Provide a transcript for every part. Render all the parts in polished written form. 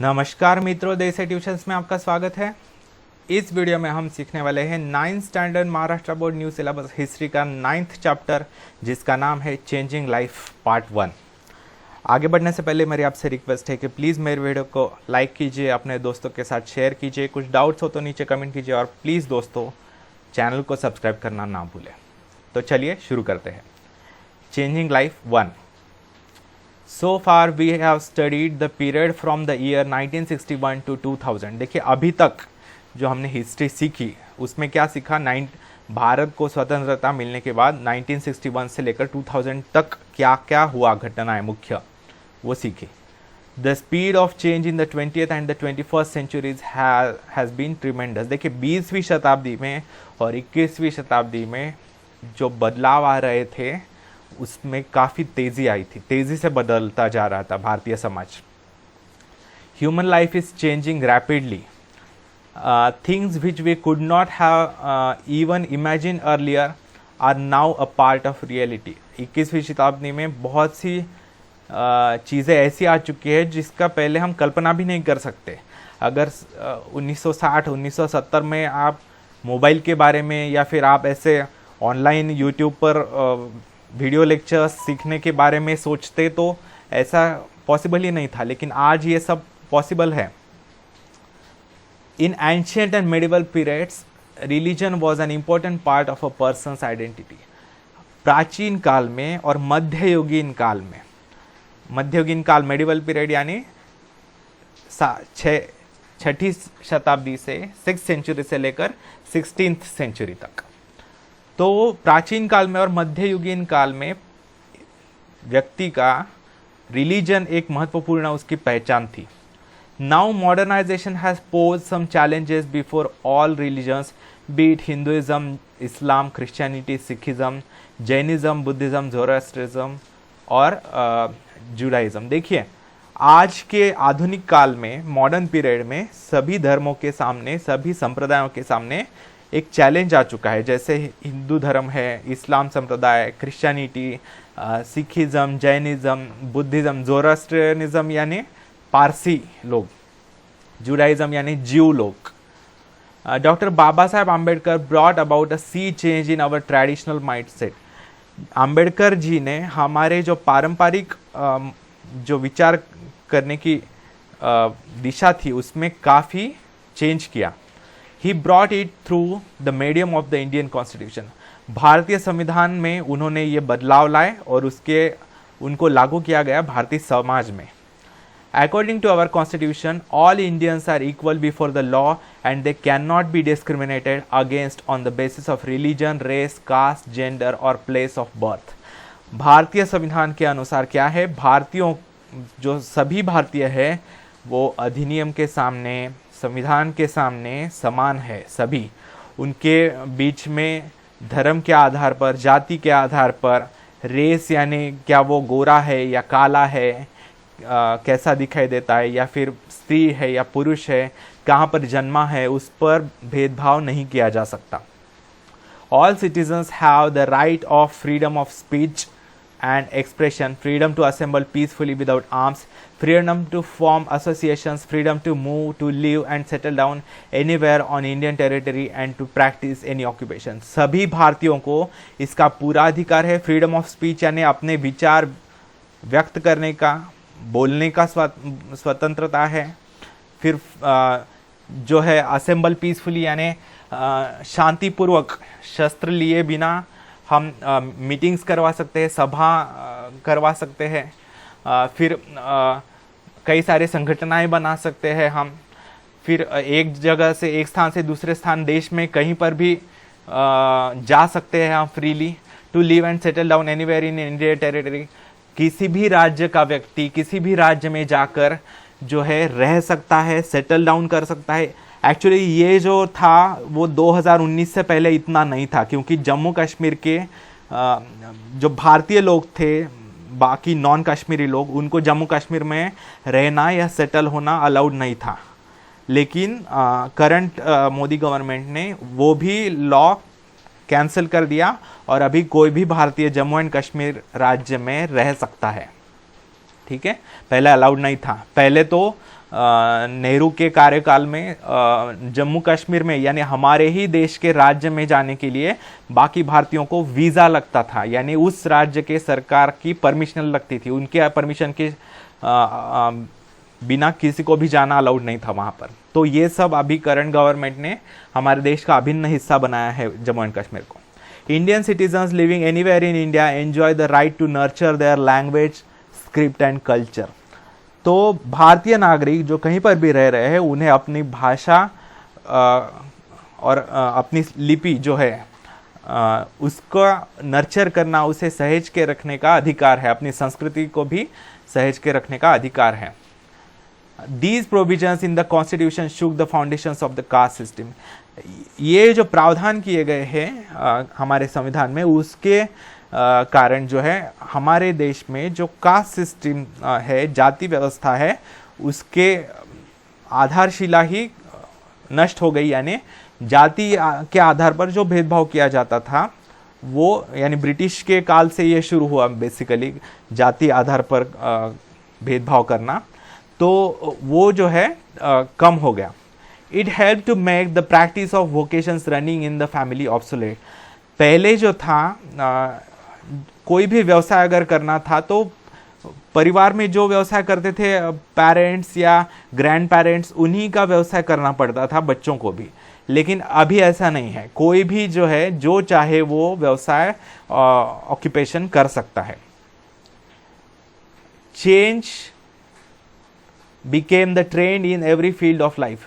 नमस्कार मित्रों, देसी ट्यूशंस में आपका स्वागत है। इस वीडियो में हम सीखने वाले हैं 9th standard Maharashtra board new syllabus history का 9th चैप्टर, जिसका नाम है चेंजिंग लाइफ पार्ट 1। आगे बढ़ने से पहले मेरी आपसे रिक्वेस्ट है कि प्लीज़ मेरे वीडियो को लाइक कीजिए, अपने दोस्तों के साथ शेयर कीजिए, कुछ डाउट्स हो तो नीचे कमेंट कीजिए और प्लीज़ दोस्तों चैनल को सब्सक्राइब करना ना भूलें। तो चलिए शुरू करते हैं। Changing life 1। So far we have studied the period from the year 1961 to 2000। देखिए अभी तक जो हमने हिस्ट्री सीखी उसमें क्या सीखा, भारत को स्वतंत्रता मिलने के बाद 1961 से लेकर 2000 तक क्या क्या हुआ, घटनाएं मुख्य वो सीखी। The speed of change in the 20th and the 21st centuries has been tremendous. देखिए 20वीं शताब्दी में और 21वीं शताब्दी में जो बदलाव आ रहे थे उसमें काफ़ी तेज़ी आई थी, तेज़ी से बदलता जा रहा था भारतीय समाज। Human life is changing rapidly. Things which we could not have even imagined earlier are now a part of reality. 21वीं शताब्दी में बहुत सी चीज़ें ऐसी आ चुकी है जिसका पहले हम कल्पना भी नहीं कर सकते। अगर 1960 1970 में आप मोबाइल के बारे में या फिर आप ऐसे ऑनलाइन यूट्यूब पर वीडियो लेक्चर्स सीखने के बारे में सोचते तो ऐसा पॉसिबल ही नहीं था, लेकिन आज ये सब पॉसिबल है। In ancient and medieval periods religion was an important part of a person's identity. प्राचीन काल में और मध्ययुगीन काल में, मध्ययुगीन काल मेडिवल पीरियड यानी 6ठी शताब्दी से 6th सेंचुरी से लेकर 16th सेंचुरी तक। तो प्राचीन काल में और मध्ययुगीन काल में व्यक्ति का रिलीजन एक महत्वपूर्ण उसकी पहचान थी। Now modernisation has posed some challenges before all religions, be it Hinduism, Islam, Christianity, Sikhism, Jainism, Buddhism, Zoroastrianism और जुडाइज्म। देखिए आज के आधुनिक काल में, मॉडर्न पीरियड में सभी धर्मों के सामने, सभी संप्रदायों के सामने एक चैलेंज आ चुका है। जैसे हिंदू धर्म है, इस्लाम संप्रदाय, Christianity, Sikhism, Jainism, Buddhism, Zoroastrianism यानी पारसी लोग, जुडाइज्म यानी जीव लोग। Doctor Baba Saheb Ambedkar brought about a sea change in our traditional mindset. Ambedkar ji ने हमारे जो पारंपरिक जो विचार करने की दिशा थी उसमें काफ़ी चेंज किया। He brought it through the medium of the Indian Constitution। भारतीय संविधान में उन्होंने ये बदलाव लाए और उनको लागू किया गया भारतीय समाज में। According to our Constitution, all Indians are equal before the law and they cannot be discriminated against on the basis of religion, race, caste, gender or place of birth। भारतीय संविधान के अनुसार क्या है, भारतीयों जो सभी भारतीय है वो अधिनियम के सामने, संविधान के सामने समान है। सभी उनके बीच में धर्म के आधार पर, जाति के आधार पर, रेस यानी क्या वो गोरा है या काला है, कैसा दिखाई देता है, या फिर स्त्री है या पुरुष है, कहाँ पर जन्मा है, उस पर भेदभाव नहीं किया जा सकता। All citizens have the right of freedom of speech and expression, freedom to assemble peacefully without arms, freedom to form associations, freedom to move, to live and settle down anywhere on Indian territory and to practice any occupation। सभी भारतीयों को इसका पूरा अधिकार है। Freedom of speech यानी अपने विचार व्यक्त करने का, बोलने का स्वतंत्रता है। फिर जो है असेंबल पीसफुली यानी शांतिपूर्वक शस्त्र लिए बिना हम मीटिंग्स करवा सकते हैं, सभा करवा सकते हैं। फिर कई सारे संगठनाएं बना सकते हैं हम। फिर एक जगह से, एक स्थान से दूसरे स्थान, देश में कहीं पर भी जा सकते हैं हम freely. To live and settle down anywhere in India territory, किसी भी राज्य का व्यक्ति किसी भी राज्य में जाकर जो है रह सकता है, सेटल डाउन कर सकता है। एक्चुअली ये जो था वो 2019 से पहले इतना नहीं था, क्योंकि जम्मू कश्मीर के जो भारतीय लोग थे, बाकी नॉन कश्मीरी लोग, उनको जम्मू कश्मीर में रहना या सेटल होना अलाउड नहीं था। लेकिन करंट मोदी गवर्नमेंट ने वो भी लॉ कैंसिल कर दिया और अभी कोई भी भारतीय जम्मू एंड कश्मीर राज्य में रह सकता है। ठीक है, पहले अलाउड नहीं था। पहले तो नेहरू के कार्यकाल में जम्मू कश्मीर में यानी हमारे ही देश के राज्य में जाने के लिए बाकी भारतीयों को वीज़ा लगता था, यानी उस राज्य के सरकार की परमिशन लगती थी, उनके परमिशन के बिना किसी को भी जाना अलाउड नहीं था वहाँ पर। तो ये सब अभी करंट गवर्नमेंट ने हमारे देश का अभिन्न हिस्सा बनाया है जम्मू एंड कश्मीर को। Indian citizens living anywhere in India enjoy the right to nurture their language, script and culture. तो भारतीय नागरिक जो कहीं पर भी रह रहे हैं उन्हें अपनी भाषा और अपनी लिपि जो है उसका नर्चर करना, उसे सहेज के रखने का अधिकार है, अपनी संस्कृति को भी सहेज के रखने का अधिकार है। These provisions in the Constitution shook the foundations of the caste system। ये जो प्रावधान किए गए हैं हमारे संविधान में, उसके कारण जो है हमारे देश में जो कास्ट सिस्टम है, जाति व्यवस्था है, उसके आधारशिला ही नष्ट हो गई। यानी जाति के आधार पर जो भेदभाव किया जाता था वो, यानी ब्रिटिश के काल से ये शुरू हुआ बेसिकली जाति आधार पर भेदभाव करना, तो वो जो है कम हो गया। It help to make the practice of vocations running in the family obsolete. पहले जो था कोई भी व्यवसाय अगर करना था तो परिवार में जो व्यवसाय करते थे पेरेंट्स या ग्रैंड पेरेंट्स, उन्हीं का व्यवसाय करना पड़ता था बच्चों को भी। लेकिन अभी ऐसा नहीं है, कोई भी जो है जो चाहे वो व्यवसाय ऑक्यूपेशन कर सकता है। Change became the trend in every field of life.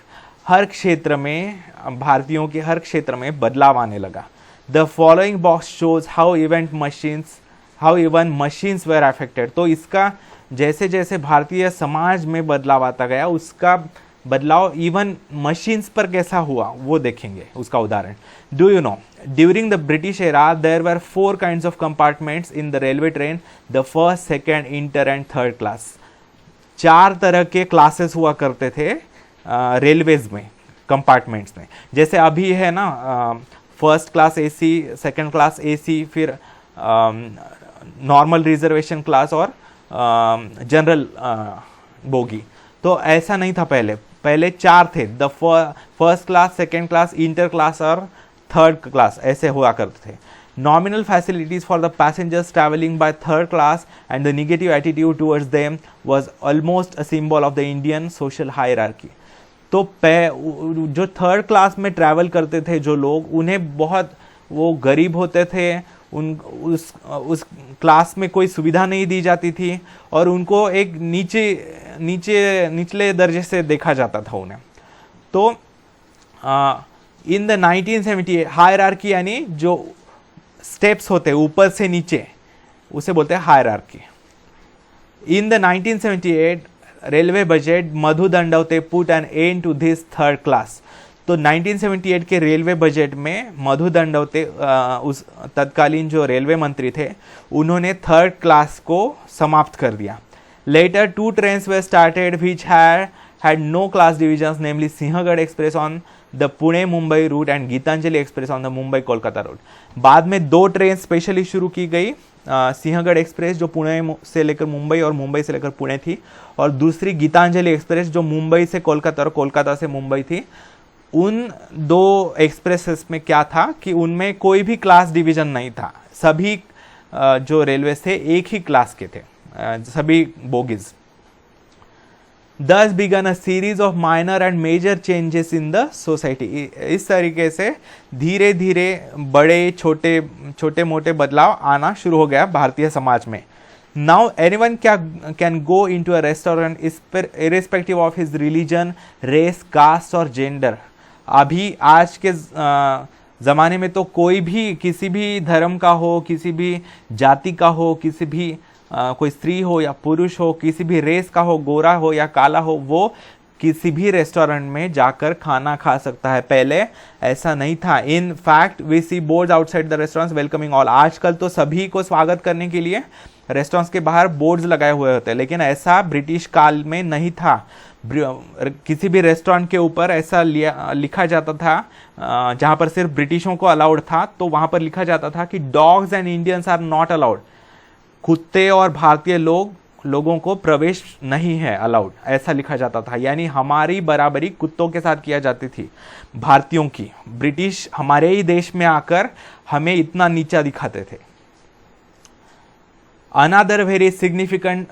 हर क्षेत्र में, भारतीयों के हर क्षेत्र में बदलाव आने लगा। The following box shows how even machines were affected. तो इसका जैसे जैसे भारतीय समाज में बदलाव आता गया, उसका बदलाव इवन मशीन्स पर कैसा हुआ वो देखेंगे, उसका उदाहरण। Do you know, during the British era there were 4 kinds of compartments in the railway train, the first, second, inter and third class। 4 तरह के क्लासेस हुआ करते थे रेलवेज में, कंपार्टमेंट्स में। जैसे अभी है ना first class AC, second class AC, फिर नॉर्मल रिजर्वेशन क्लास और जनरल बोगी। तो ऐसा नहीं था पहले 4 थे, the first class, second class, inter class और थर्ड क्लास, ऐसे हुआ करते थे। Nominal facilities for the passengers traveling by third class and the negative attitude towards them was almost a symbol of the Indian social hierarchy। तो जो third class में travel करते थे जो लोग, उन्हें बहुत वो गरीब होते थे, उस क्लास में कोई सुविधा नहीं दी जाती थी और उनको एक निचले दर्जे से देखा जाता था उन्हें। तो इन द 1978 हायरार्की, यानी जो स्टेप्स होते हैं ऊपर से नीचे, उसे बोलते हैं hierarchy. In the 1978 railway budget Madhu Dandavate put an end to this third class. तो 1978 के रेलवे बजट में मधु दंडवते उस तत्कालीन जो रेलवे मंत्री थे, उन्होंने थर्ड क्लास को समाप्त कर दिया। Later 2 trains were started which had no class divisions, namely Sinhagad express on the Pune Mumbai route and Gitanjali express on the Mumbai Kolkata route. बाद में 2 ट्रेन स्पेशली शुरू की गई, सिंहगढ़ एक्सप्रेस जो पुणे से लेकर मुंबई और मुंबई से लेकर पुणे थी, और दूसरी गीतांजलि एक्सप्रेस जो मुंबई से कोलकाता और कोलकाता से मुंबई थी। उन 2 एक्सप्रेसेस में क्या था कि उनमें कोई भी क्लास डिवीजन नहीं था, सभी जो रेलवे थे एक ही क्लास के थे, सभी bogies. Thus began a series of minor and major changes in the society। इस तरीके से धीरे धीरे बड़े छोटे मोटे बदलाव आना शुरू हो गया भारतीय समाज में। Now anyone can go into a restaurant irrespective of his religion, race, caste और gender। अभी आज के ज़माने में तो कोई भी किसी भी धर्म का हो, किसी भी जाति का हो, किसी भी कोई स्त्री हो या पुरुष हो, किसी भी रेस का हो, गोरा हो या काला हो, वो किसी भी रेस्टोरेंट में जाकर खाना खा सकता है। पहले ऐसा नहीं था। In fact we see boards outside the restaurants welcoming all. आजकल तो सभी को स्वागत करने के लिए रेस्टोरेंट्स के बाहर बोर्ड्स लगाए हुए होते हैं, लेकिन ऐसा ब्रिटिश काल में नहीं था। किसी भी रेस्टोरेंट के ऊपर ऐसा लिखा जाता था, जहाँ पर सिर्फ ब्रिटिशों को अलाउड था, तो वहाँ पर लिखा जाता था कि dogs and Indians are not allowed. कुत्ते और भारतीय लोग लोगों को प्रवेश नहीं है अलाउड, ऐसा लिखा जाता था। यानी हमारी बराबरी कुत्तों के साथ किया जाती थी भारतीयों की। ब्रिटिश हमारे ही देश में आकर हमें इतना नीचा दिखाते थे। Another very significant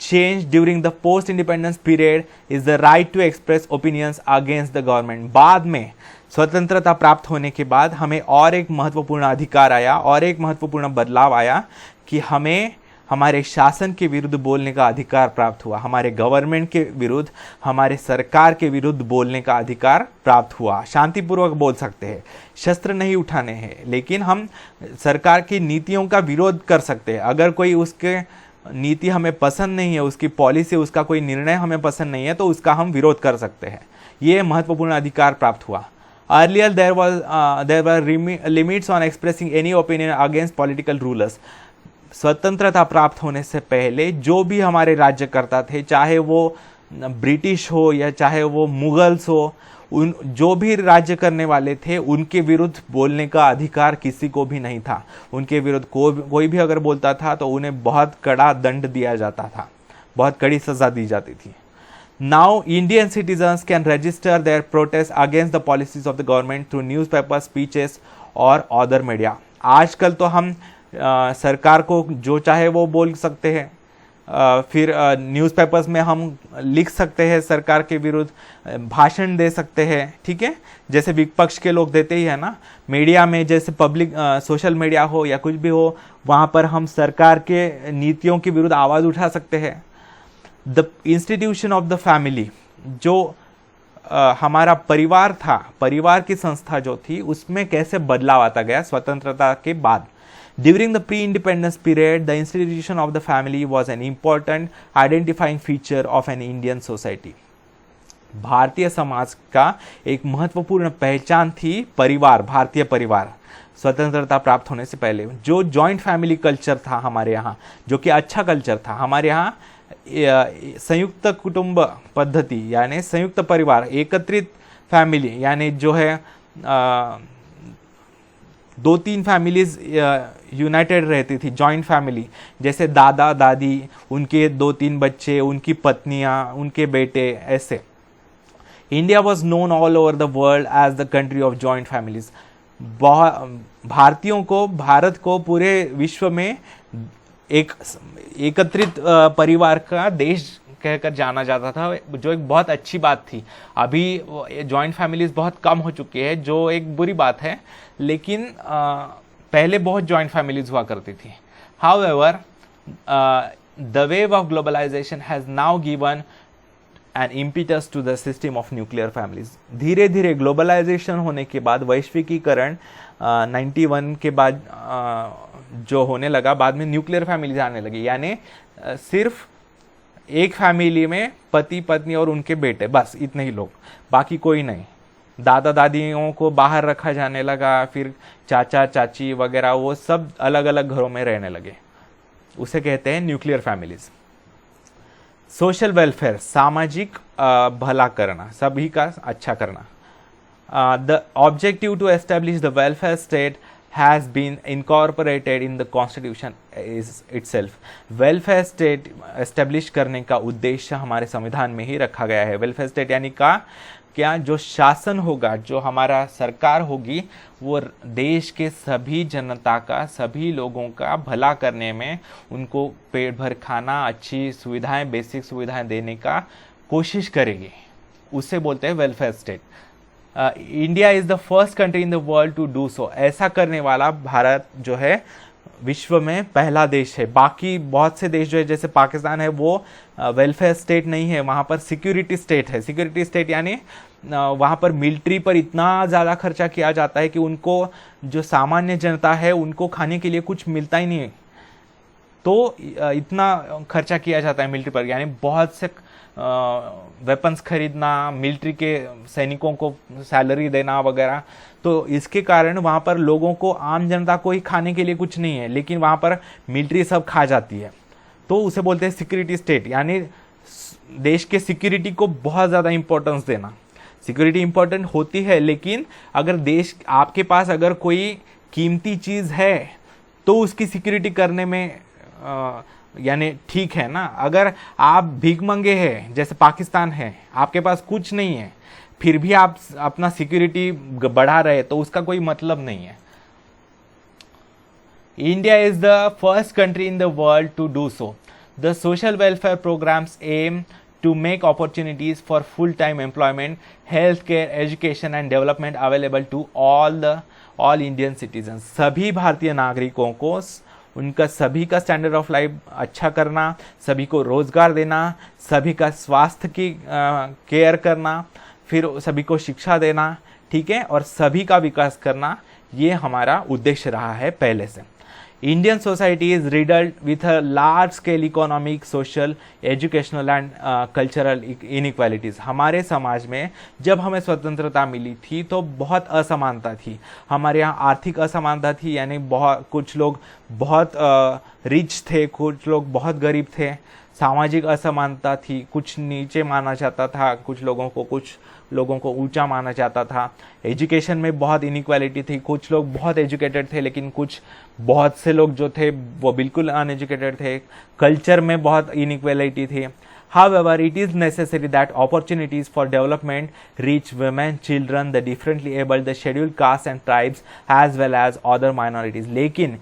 change during the post independence period is the right to express opinions against the government। बाद में स्वतंत्रता प्राप्त होने के बाद हमें और एक महत्वपूर्ण अधिकार आया और एक महत्वपूर्ण बदलाव आया कि हमें हमारे शासन के विरुद्ध बोलने का अधिकार प्राप्त हुआ। हमारे गवर्नमेंट के विरुद्ध, हमारे सरकार के विरुद्ध बोलने का अधिकार प्राप्त हुआ। शांतिपूर्वक बोल सकते हैं, शस्त्र नहीं उठाने हैं, लेकिन हम सरकार की नीतियों का विरोध कर सकते हैं। अगर कोई उसके नीति हमें पसंद नहीं है, उसकी पॉलिसी, उसका कोई निर्णय हमें पसंद नहीं है, तो उसका हम विरोध कर सकते हैं। ये महत्वपूर्ण अधिकार प्राप्त हुआ। Earlier there were limits on expressing any opinion against political rulers. स्वतंत्रता प्राप्त होने से पहले जो भी हमारे राज्यकर्ता थे, चाहे वो ब्रिटिश हो या चाहे वो मुगल्स हो, उन जो भी राज्य करने वाले थे उनके विरुद्ध बोलने का अधिकार किसी को भी नहीं था। उनके विरुद्ध कोई भी अगर बोलता था तो उन्हें बहुत कड़ा दंड दिया जाता था, बहुत कड़ी सजा दी जाती थी। Now Indian citizens can register their protest against the policies of the government through newspaper, speeches और अदर मीडिया। आजकल तो हम सरकार को जो चाहे वो बोल सकते हैं, फिर न्यूज़पेपर्स में हम लिख सकते हैं, सरकार के विरुद्ध भाषण दे सकते हैं, ठीक है, जैसे विपक्ष के लोग देते ही है ना। मीडिया में जैसे पब्लिक सोशल मीडिया हो या कुछ भी हो, वहाँ पर हम सरकार के नीतियों के विरुद्ध आवाज़ उठा सकते हैं। The institution of the family, जो हमारा परिवार था, परिवार की संस्था जो थी, उसमें कैसे बदलाव आता गया स्वतंत्रता के बाद। During the pre-independence period, the institution of the family was an important identifying feature of an Indian society। Bharatiya Samaj का एक महत्वपूर्ण पहचान थी परिवार, भारतीय परिवार। स्वतंत्रता प्राप्त होने से पहले जो जॉइंट फैमिली कल्चर था हमारे यहाँ, जो कि अच्छा कल्चर था। हमारे यहाँ संयुक्त कुटुंब पद्धति यानी संयुक्त परिवार, एकत्रित फैमिली यानी जो है 2-3 फैमिलीज यूनाइटेड रहती थी, जॉइंट फैमिली। जैसे दादा दादी, उनके 2-3 बच्चे, उनकी पत्नियां, उनके बेटे, ऐसे। India was known all over the world as the country of joint families. भारतीयों को, भारत को पूरे विश्व में एक एकत्रित परिवार का देश कहकर जाना जाता था, जो एक बहुत अच्छी बात थी। अभी जॉइंट फैमिलीज बहुत कम हो चुकी है, जो एक बुरी बात है, लेकिन पहले बहुत जॉइंट फैमिलीज हुआ करती थी। However the wave of globalisation has now given an impetus to the system of nuclear families. धीरे धीरे ग्लोबलाइजेशन होने के बाद, वैश्विकीकरण 91 के बाद जो होने लगा, बाद में न्यूक्लियर फैमिलीज आने लगी। यानी सिर्फ एक फैमिली में पति पत्नी और उनके बेटे, बस इतने ही लोग, बाकी कोई नहीं। दादा दादियों को बाहर रखा जाने लगा, फिर चाचा चाची वगैरह वो सब अलग अलग घरों में रहने लगे। उसे कहते हैं न्यूक्लियर फैमिलीज। सोशल वेलफेयर, सामाजिक भला करना, सभी का अच्छा करना। The objective to establish the welfare state has been incorporated in the constitution is itself। Welfare state establish करने का उद्देश्य हमारे संविधान में ही रखा गया है। वेलफेयर स्टेट यानी का क्या, जो शासन होगा, जो हमारा सरकार होगी, वो देश के सभी जनता का, सभी लोगों का भला करने में, उनको पेट भर खाना, अच्छी सुविधाएं, बेसिक सुविधाएं देने का कोशिश करेगी। उसे बोलते हैं welfare state. India is the first country in the world to do so. ऐसा करने वाला भारत जो है विश्व में पहला देश है। बाकी बहुत से देश जो है, जैसे पाकिस्तान है, वो वेलफेयर स्टेट नहीं है, वहाँ पर सिक्योरिटी स्टेट है। सिक्योरिटी स्टेट यानी वहाँ पर मिलिट्री पर इतना ज़्यादा खर्चा किया जाता है कि उनको, जो सामान्य जनता है, उनको खाने के लिए कुछ मिलता ही नहीं है। तो इतना खर्चा किया जाता है मिलिट्री पर, यानी बहुत से वेपन्स खरीदना, मिलिट्री के सैनिकों को सैलरी देना वगैरह। तो इसके कारण वहाँ पर लोगों को, आम जनता को ही खाने के लिए कुछ नहीं है, लेकिन वहाँ पर मिलिट्री सब खा जाती है। तो उसे बोलते हैं सिक्योरिटी स्टेट, यानी देश के सिक्योरिटी को बहुत ज़्यादा इंपॉर्टेंस देना। सिक्योरिटी इंपॉर्टेंट होती है, लेकिन अगर देश, आपके पास अगर कोई कीमती चीज़ है तो उसकी सिक्योरिटी करने में यानी ठीक है ना। अगर आप भीखमंगे हैं, जैसे पाकिस्तान है, आपके पास कुछ नहीं है, फिर भी आप अपना सिक्योरिटी बढ़ा रहे, तो उसका कोई मतलब नहीं है। India is the first country in the world to do so. The social welfare programs aim to make opportunities for full-time employment, healthcare, education and development available to all Indian citizens. सभी भारतीय नागरिकों को उनका सभी का standard of life अच्छा करना, सभी को रोजगार देना, सभी का स्वास्थ्य की केयर करना, फिर सभी को शिक्षा देना, ठीक है, और सभी का विकास करना, ये हमारा उद्देश्य रहा है पहले से। Indian society is riddled with a large scale economic, social, educational and cultural inequalities. हमारे समाज में जब हमें स्वतंत्रता मिली थी तो बहुत असमानता थी। हमारे यहाँ आर्थिक असमानता थी, यानी कुछ लोग बहुत रिच थे, कुछ लोग बहुत गरीब थे। सामाजिक असमानता थी, कुछ नीचे माना जाता था कुछ लोगों को ऊंचा माना जाता था। एजुकेशन में बहुत इनइक्वालिटी थी, कुछ लोग बहुत एजुकेटेड थे लेकिन बहुत से लोग जो थे वो बिल्कुल अनएजुकेटेड थे। कल्चर में बहुत इनइक्वालिटी थी। However, it is necessary that opportunities for development reach women, children, the differently abled, the scheduled castes and tribes as well as other minorities. लेकिन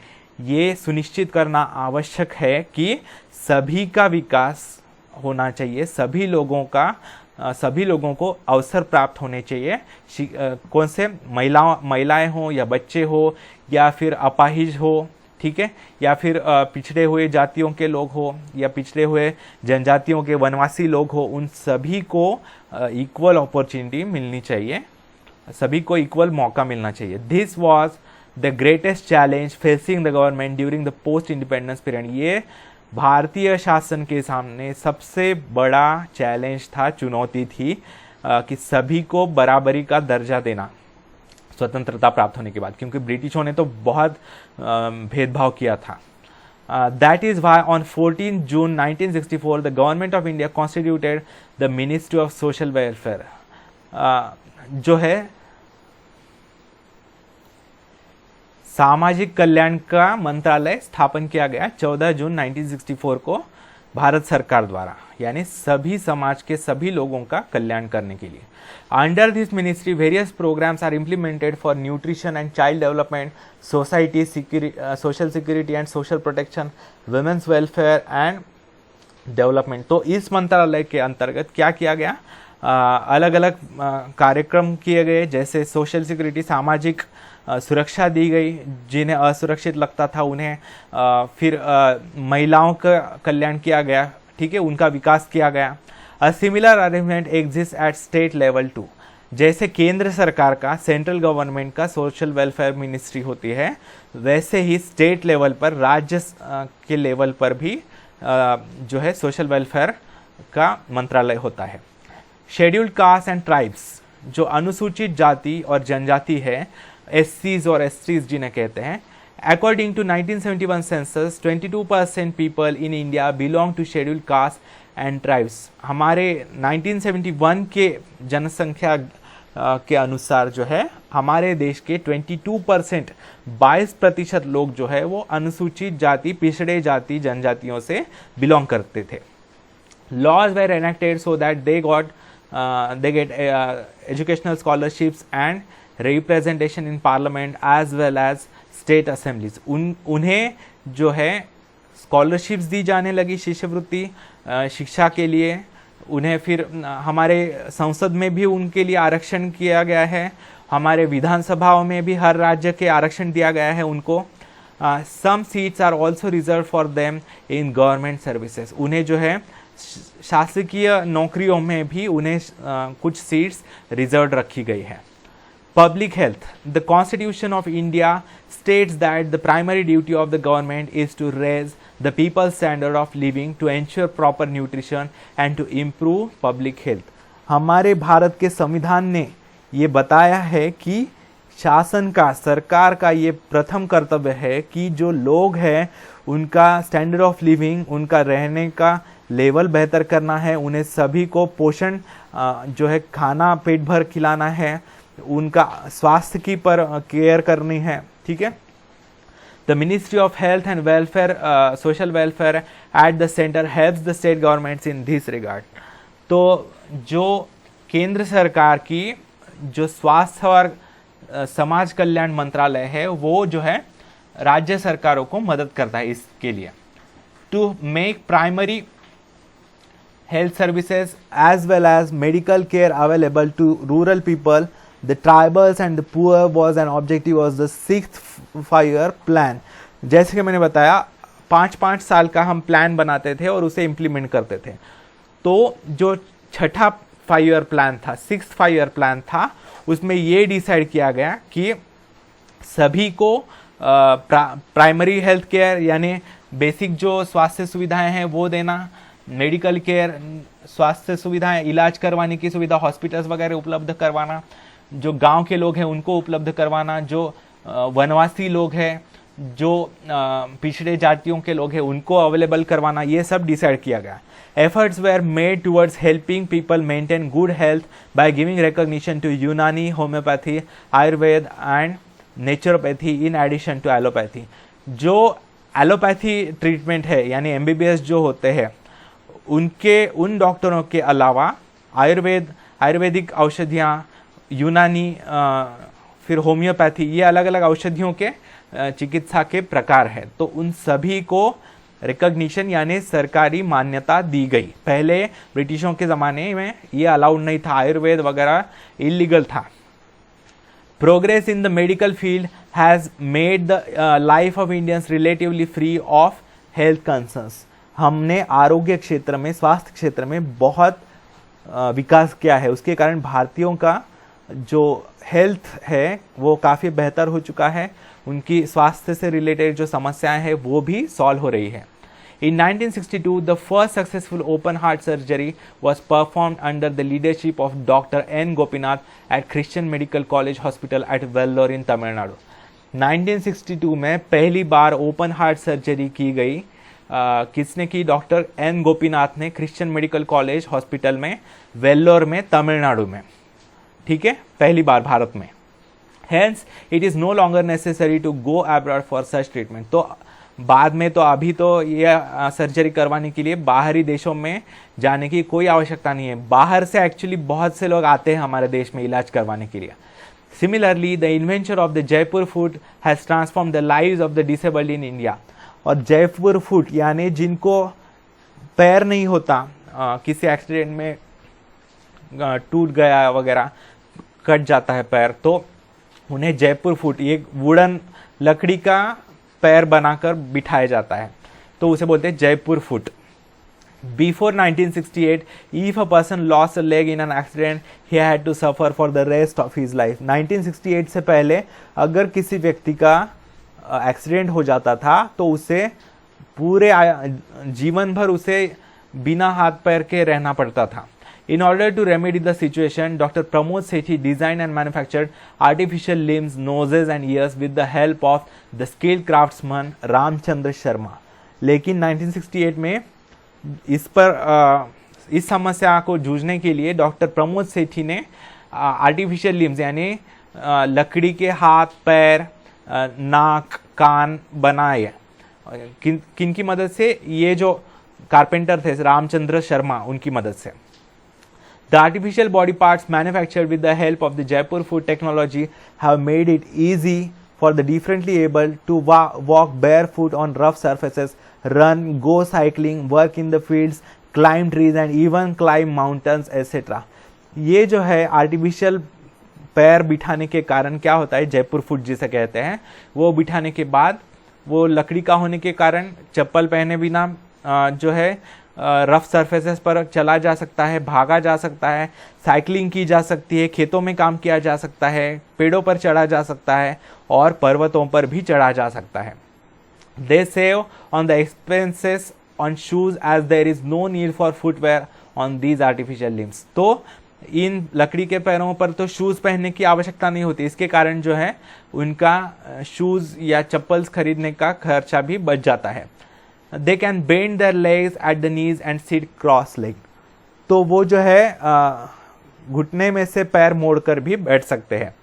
ये सुनिश्चित करना आवश्यक है कि सभी का विकास होना चाहिए, सभी लोगों को अवसर प्राप्त होने चाहिए। कौन से महिलाएं हो या बच्चे हो या फिर अपाहिज हो, ठीक है, या फिर पिछड़े हुए जातियों के लोग हो या पिछड़े हुए जनजातियों के वनवासी लोग हो, उन सभी को इक्वल अपॉर्चुनिटी मिलनी चाहिए, सभी को इक्वल मौका मिलना चाहिए। This was the greatest challenge facing the government during the post independence period. ये भारतीय शासन के सामने सबसे बड़ा चैलेंज था, चुनौती थी कि सभी को बराबरी का दर्जा देना स्वतंत्रता प्राप्त होने के बाद, क्योंकि ब्रिटिशों ने तो बहुत भेदभाव किया था। That is why on 14 June 1964 the government of India constituted the ministry of social welfare, जो है सामाजिक कल्याण का मंत्रालय स्थापन किया गया 14 जून 1964 को भारत सरकार द्वारा, यानी सभी समाज के सभी लोगों का कल्याण करने के लिए। Under this ministry various programs are implemented for nutrition and child development, society social security and social protection, women's welfare and development. तो इस मंत्रालय के अंतर्गत क्या किया गया, अलग अलग कार्यक्रम किए गए, जैसे सोशल सिक्योरिटी, सामाजिक सुरक्षा दी गई, जिन्हें असुरक्षित लगता था उन्हें, फिर महिलाओं का कल्याण किया गया, ठीक है, उनका विकास किया गया। A similar arrangement exist at state level too, जैसे केंद्र सरकार का, सेंट्रल गवर्नमेंट का सोशल वेलफेयर मिनिस्ट्री होती है, वैसे ही स्टेट लेवल पर, राज्य के लेवल पर भी जो है सोशल वेलफेयर का मंत्रालय होता है। शेड्यूल्ड कास्ट एंड ट्राइब्स, जो अनुसूचित जाति और जनजाति है, एससीज और एसटीज जिन्हें कहते हैं, according to 1971 census 22% people in India belong to scheduled caste and tribes. हमारे 1971 के जनसंख्या के अनुसार जो है हमारे देश के 22%, 22% लोग जो है वो अनुसूचित जाति, पिछड़े जाति, जनजातियों से बिलोंग करते थे। Laws were enacted so that they get educational scholarships and representation in parliament as well as state assemblies। उन्हें जो है स्कॉलरशिप्स दी जाने लगी, शिष्यवृत्ति शिक्षा के लिए। उन्हें फिर हमारे संसद में भी उनके लिए आरक्षण किया गया है, हमारे विधानसभाओं में भी हर राज्य के आरक्षण दिया गया है उनको। Some seats are also reserve for them in government services. उन्हें जो है शासकीय नौकरियों में भी उन्हें कुछ सीट्स रिजर्व रखी गई है। Public health, the constitution of India states that the primary duty of the government is to raise the people's standard of living, to ensure proper nutrition and to improve public health. हमारे भारत के संविधान ने ये बताया है कि शासन का, सरकार का ये प्रथम कर्तव्य है कि जो लोग हैं उनका स्टैंडर्ड ऑफ लिविंग, उनका रहने का लेवल बेहतर करना है, उन्हें सभी को पोषण जो है खाना पेट भर खिलाना है, उनका स्वास्थ्य की पर केयर करनी है, ठीक है। The Ministry of Health and Welfare, Social Welfare at the center helps the state governments in this regard. तो जो केंद्र सरकार की जो स्वास्थ्य और समाज कल्याण मंत्रालय है वो जो है राज्य सरकारों को मदद करता है इसके लिए. To make primary health services as well as medical care available to rural people, the tribals and the poor was an objective was the 6th 5-year plan. जैसे कि मैंने बताया 5-5 साल का हम प्लान बनाते थे और उसे इम्प्लीमेंट करते थे. तो जो छठा 5-year प्लान था, 6th 5-year प्लान था, उसमें ये डिसाइड किया गया कि सभी को प्राइमरी हेल्थ केयर यानी बेसिक जो स्वास्थ्य सुविधाएं हैं वो देना, मेडिकल केयर स्वास्थ्य सुविधाएं, इलाज करवाने की सुविधा, हॉस्पिटल्स वगैरह उपलब्ध करवाना, जो गांव के लोग हैं उनको उपलब्ध करवाना, जो वनवासी लोग हैं, जो पिछड़े जातियों के लोग हैं उनको अवेलेबल करवाना, ये सब डिसाइड किया गया. Efforts were made towards helping people maintain good health by giving recognition to Unani, homoeopathy, Ayurveda and naturopathy in addition to allopathy. जो एलोपैथी ट्रीटमेंट है यानी एमबीबीएस जो होते हैं उन डॉक्टरों के अलावा आयुर्वेदिक औषधियाँ, यूनानी, फिर होम्योपैथी, ये अलग अलग औषधियों के चिकित्सा के प्रकार है. तो उन सभी को रिकॉग्निशन यानी सरकारी मान्यता दी गई. पहले ब्रिटिशों के ज़माने में ये अलाउड नहीं था, आयुर्वेद वगैरह इलीगल था. Progress in the medical field has made the life of Indians relatively free of health concerns. हमने आरोग्य क्षेत्र में, स्वास्थ्य क्षेत्र में बहुत विकास किया है. उसके कारण भारतीयों का जो हेल्थ है वो काफ़ी बेहतर हो चुका है. उनकी स्वास्थ्य से रिलेटेड जो समस्याएं हैं वो भी सॉल्व हो रही है. In 1962 the first successful open heart surgery was performed under the leadership of doctor N Gopinath at Christian medical college hospital at Vellore in Tamil Nadu. 1962 में पहली बार ओपन हार्ट सर्जरी की गई. किसने की? डॉक्टर एन गोपीनाथ ने क्रिश्चियन मेडिकल कॉलेज हॉस्पिटल में वेल्लोर में तमिलनाडु में. ठीक है, पहली बार भारत में. Hence, it is no longer necessary to go abroad for such treatment. तो बाद में तो अभी तो ये सर्जरी करवाने के लिए बाहरी देशों में जाने की कोई आवश्यकता नहीं है. बाहर से एक्चुअली बहुत से लोग आते हैं हमारे देश में इलाज करवाने के लिए. Similarly, the invention of the Jaipur foot has transformed the lives of the disabled in India. और जयपुर फुट यानी जिनको पैर नहीं होता, किसी एक्सीडेंट में टूट गया वगैरह, कट जाता है पैर, तो उन्हें जयपुर फुट, ये वुडन लकड़ी का पैर बनाकर बिठाया जाता है, तो उसे बोलते हैं Jaipur foot. Before 1968, if a person lost a leg in an accident, he had to suffer for the rest of his life. 1968 से पहले अगर किसी व्यक्ति का एक्सीडेंट हो जाता था तो उसे पूरे जीवन भर उसे बिना हाथ पैर के रहना पड़ता था. In order to remedy the situation, Dr. Pramod Sethi designed and manufactured artificial limbs, noses and ears with the help of the skilled craftsman Ramchandra Sharma. लेकिन 1968 में इस समस्या को जूझने के लिए डॉक्टर प्रमोद सेठी ने आर्टिफिशियल लिम्स यानी लकड़ी के हाथ, पैर, नाक, कान बनाए. किन की मदद से? ये जो कारपेंटर थे रामचंद्र शर्मा, उनकी मदद से. The artificial body parts manufactured with the help of the Jaipur foot technology have made it easy for the differently able to walk barefoot on rough surfaces, run, go cycling, work in the fields, climb trees and even climb mountains, etc. ये जो है artificial पैर बिठाने के कारण क्या होता है, जयपुर फुट जिसे कहते हैं, वो बिठाने के बाद वो लकड़ी का होने के कारण चप्पल पहने बिना जो है रफ सरफेसेस पर चला जा सकता है, भागा जा सकता है, साइकिलिंग की जा सकती है, खेतों में काम किया जा सकता है, पेड़ों पर चढ़ा जा सकता है और पर्वतों पर भी चढ़ा जा सकता है. They save on the expenses on shoes as there is no need for footwear on these artificial limbs. तो इन लकड़ी के पैरों पर तो शूज पहनने की आवश्यकता नहीं होती, इसके कारण जो है उनका शूज या चप्पल्स खरीदने का खर्चा भी बच जाता है. They can bend their legs at the knees and sit cross-legged. तो वो जो है घुटने में से पैर मोड़कर भी बैठ सकते हैं.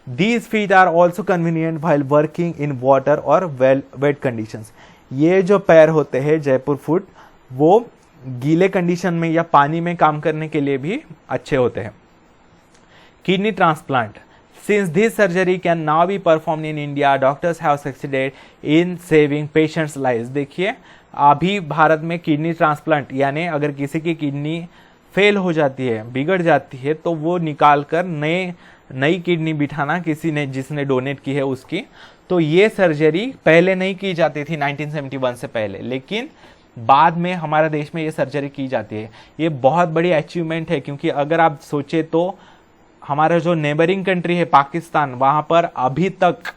These feet are also convenient while working in water or wet conditions. ये जो पैर होते हैं जयपुर फुट, वो गीले कंडीशन में या पानी में काम करने के लिए भी अच्छे होते हैं। Kidney transplant, since this surgery can now be performed in India, doctors have succeeded in saving patients' lives. देखिए अभी भारत में किडनी ट्रांसप्लांट यानी अगर किसी की किडनी फेल हो जाती है, बिगड़ जाती है, तो वो निकाल कर नई किडनी बिठाना किसी ने जिसने डोनेट की है उसकी, तो ये सर्जरी पहले नहीं की जाती थी 1971 से पहले, लेकिन बाद में हमारे देश में ये सर्जरी की जाती है। ये बहुत बड़ी अचीवमेंट है, क्योंकि अगर आप सोचे तो हमारा जो नेबरिंग कंट्री है पाकिस्तान, वहाँ पर अभी तक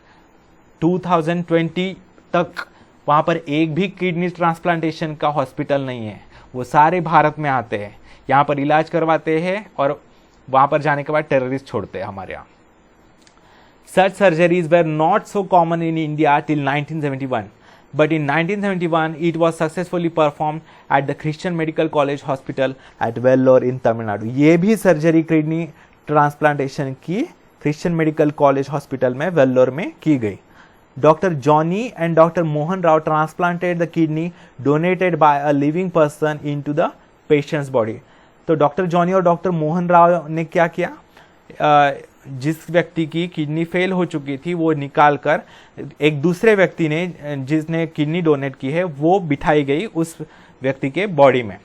2020 तक वहाँ पर एक भी किडनी ट्रांसप्लांटेशन का हॉस्पिटल नहीं है। वो सारे भारत में आते हैं, यहाँ पर इलाज करवाते हैं और वहाँ पर जाने के बाद टेररिस्ट छोड़ते हैं हमारे यहाँ। Such surgeries were not so common in India till 1971, but in 1971 it was successfully performed at the Christian Medical College Hospital at Vellore in Tamil Nadu. ये भी सर्जरी किडनी ट्रांसप्लांटेशन की क्रिश्चियन मेडिकल कॉलेज हॉस्पिटल में वेल्लोर में की गई। Doctor Johnny and doctor Mohan Rao transplanted the kidney donated bye a living person into the patients body. तो doctor Johnny और doctor Mohan Rao ने क्या किया, जिस व्यक्ति की किडनी फेल हो चुकी थी वो निकाल कर एक दूसरे व्यक्ति ने जिसने किडनी डोनेट की है वो बिठाई गई उस व्यक्ति के बॉडी में।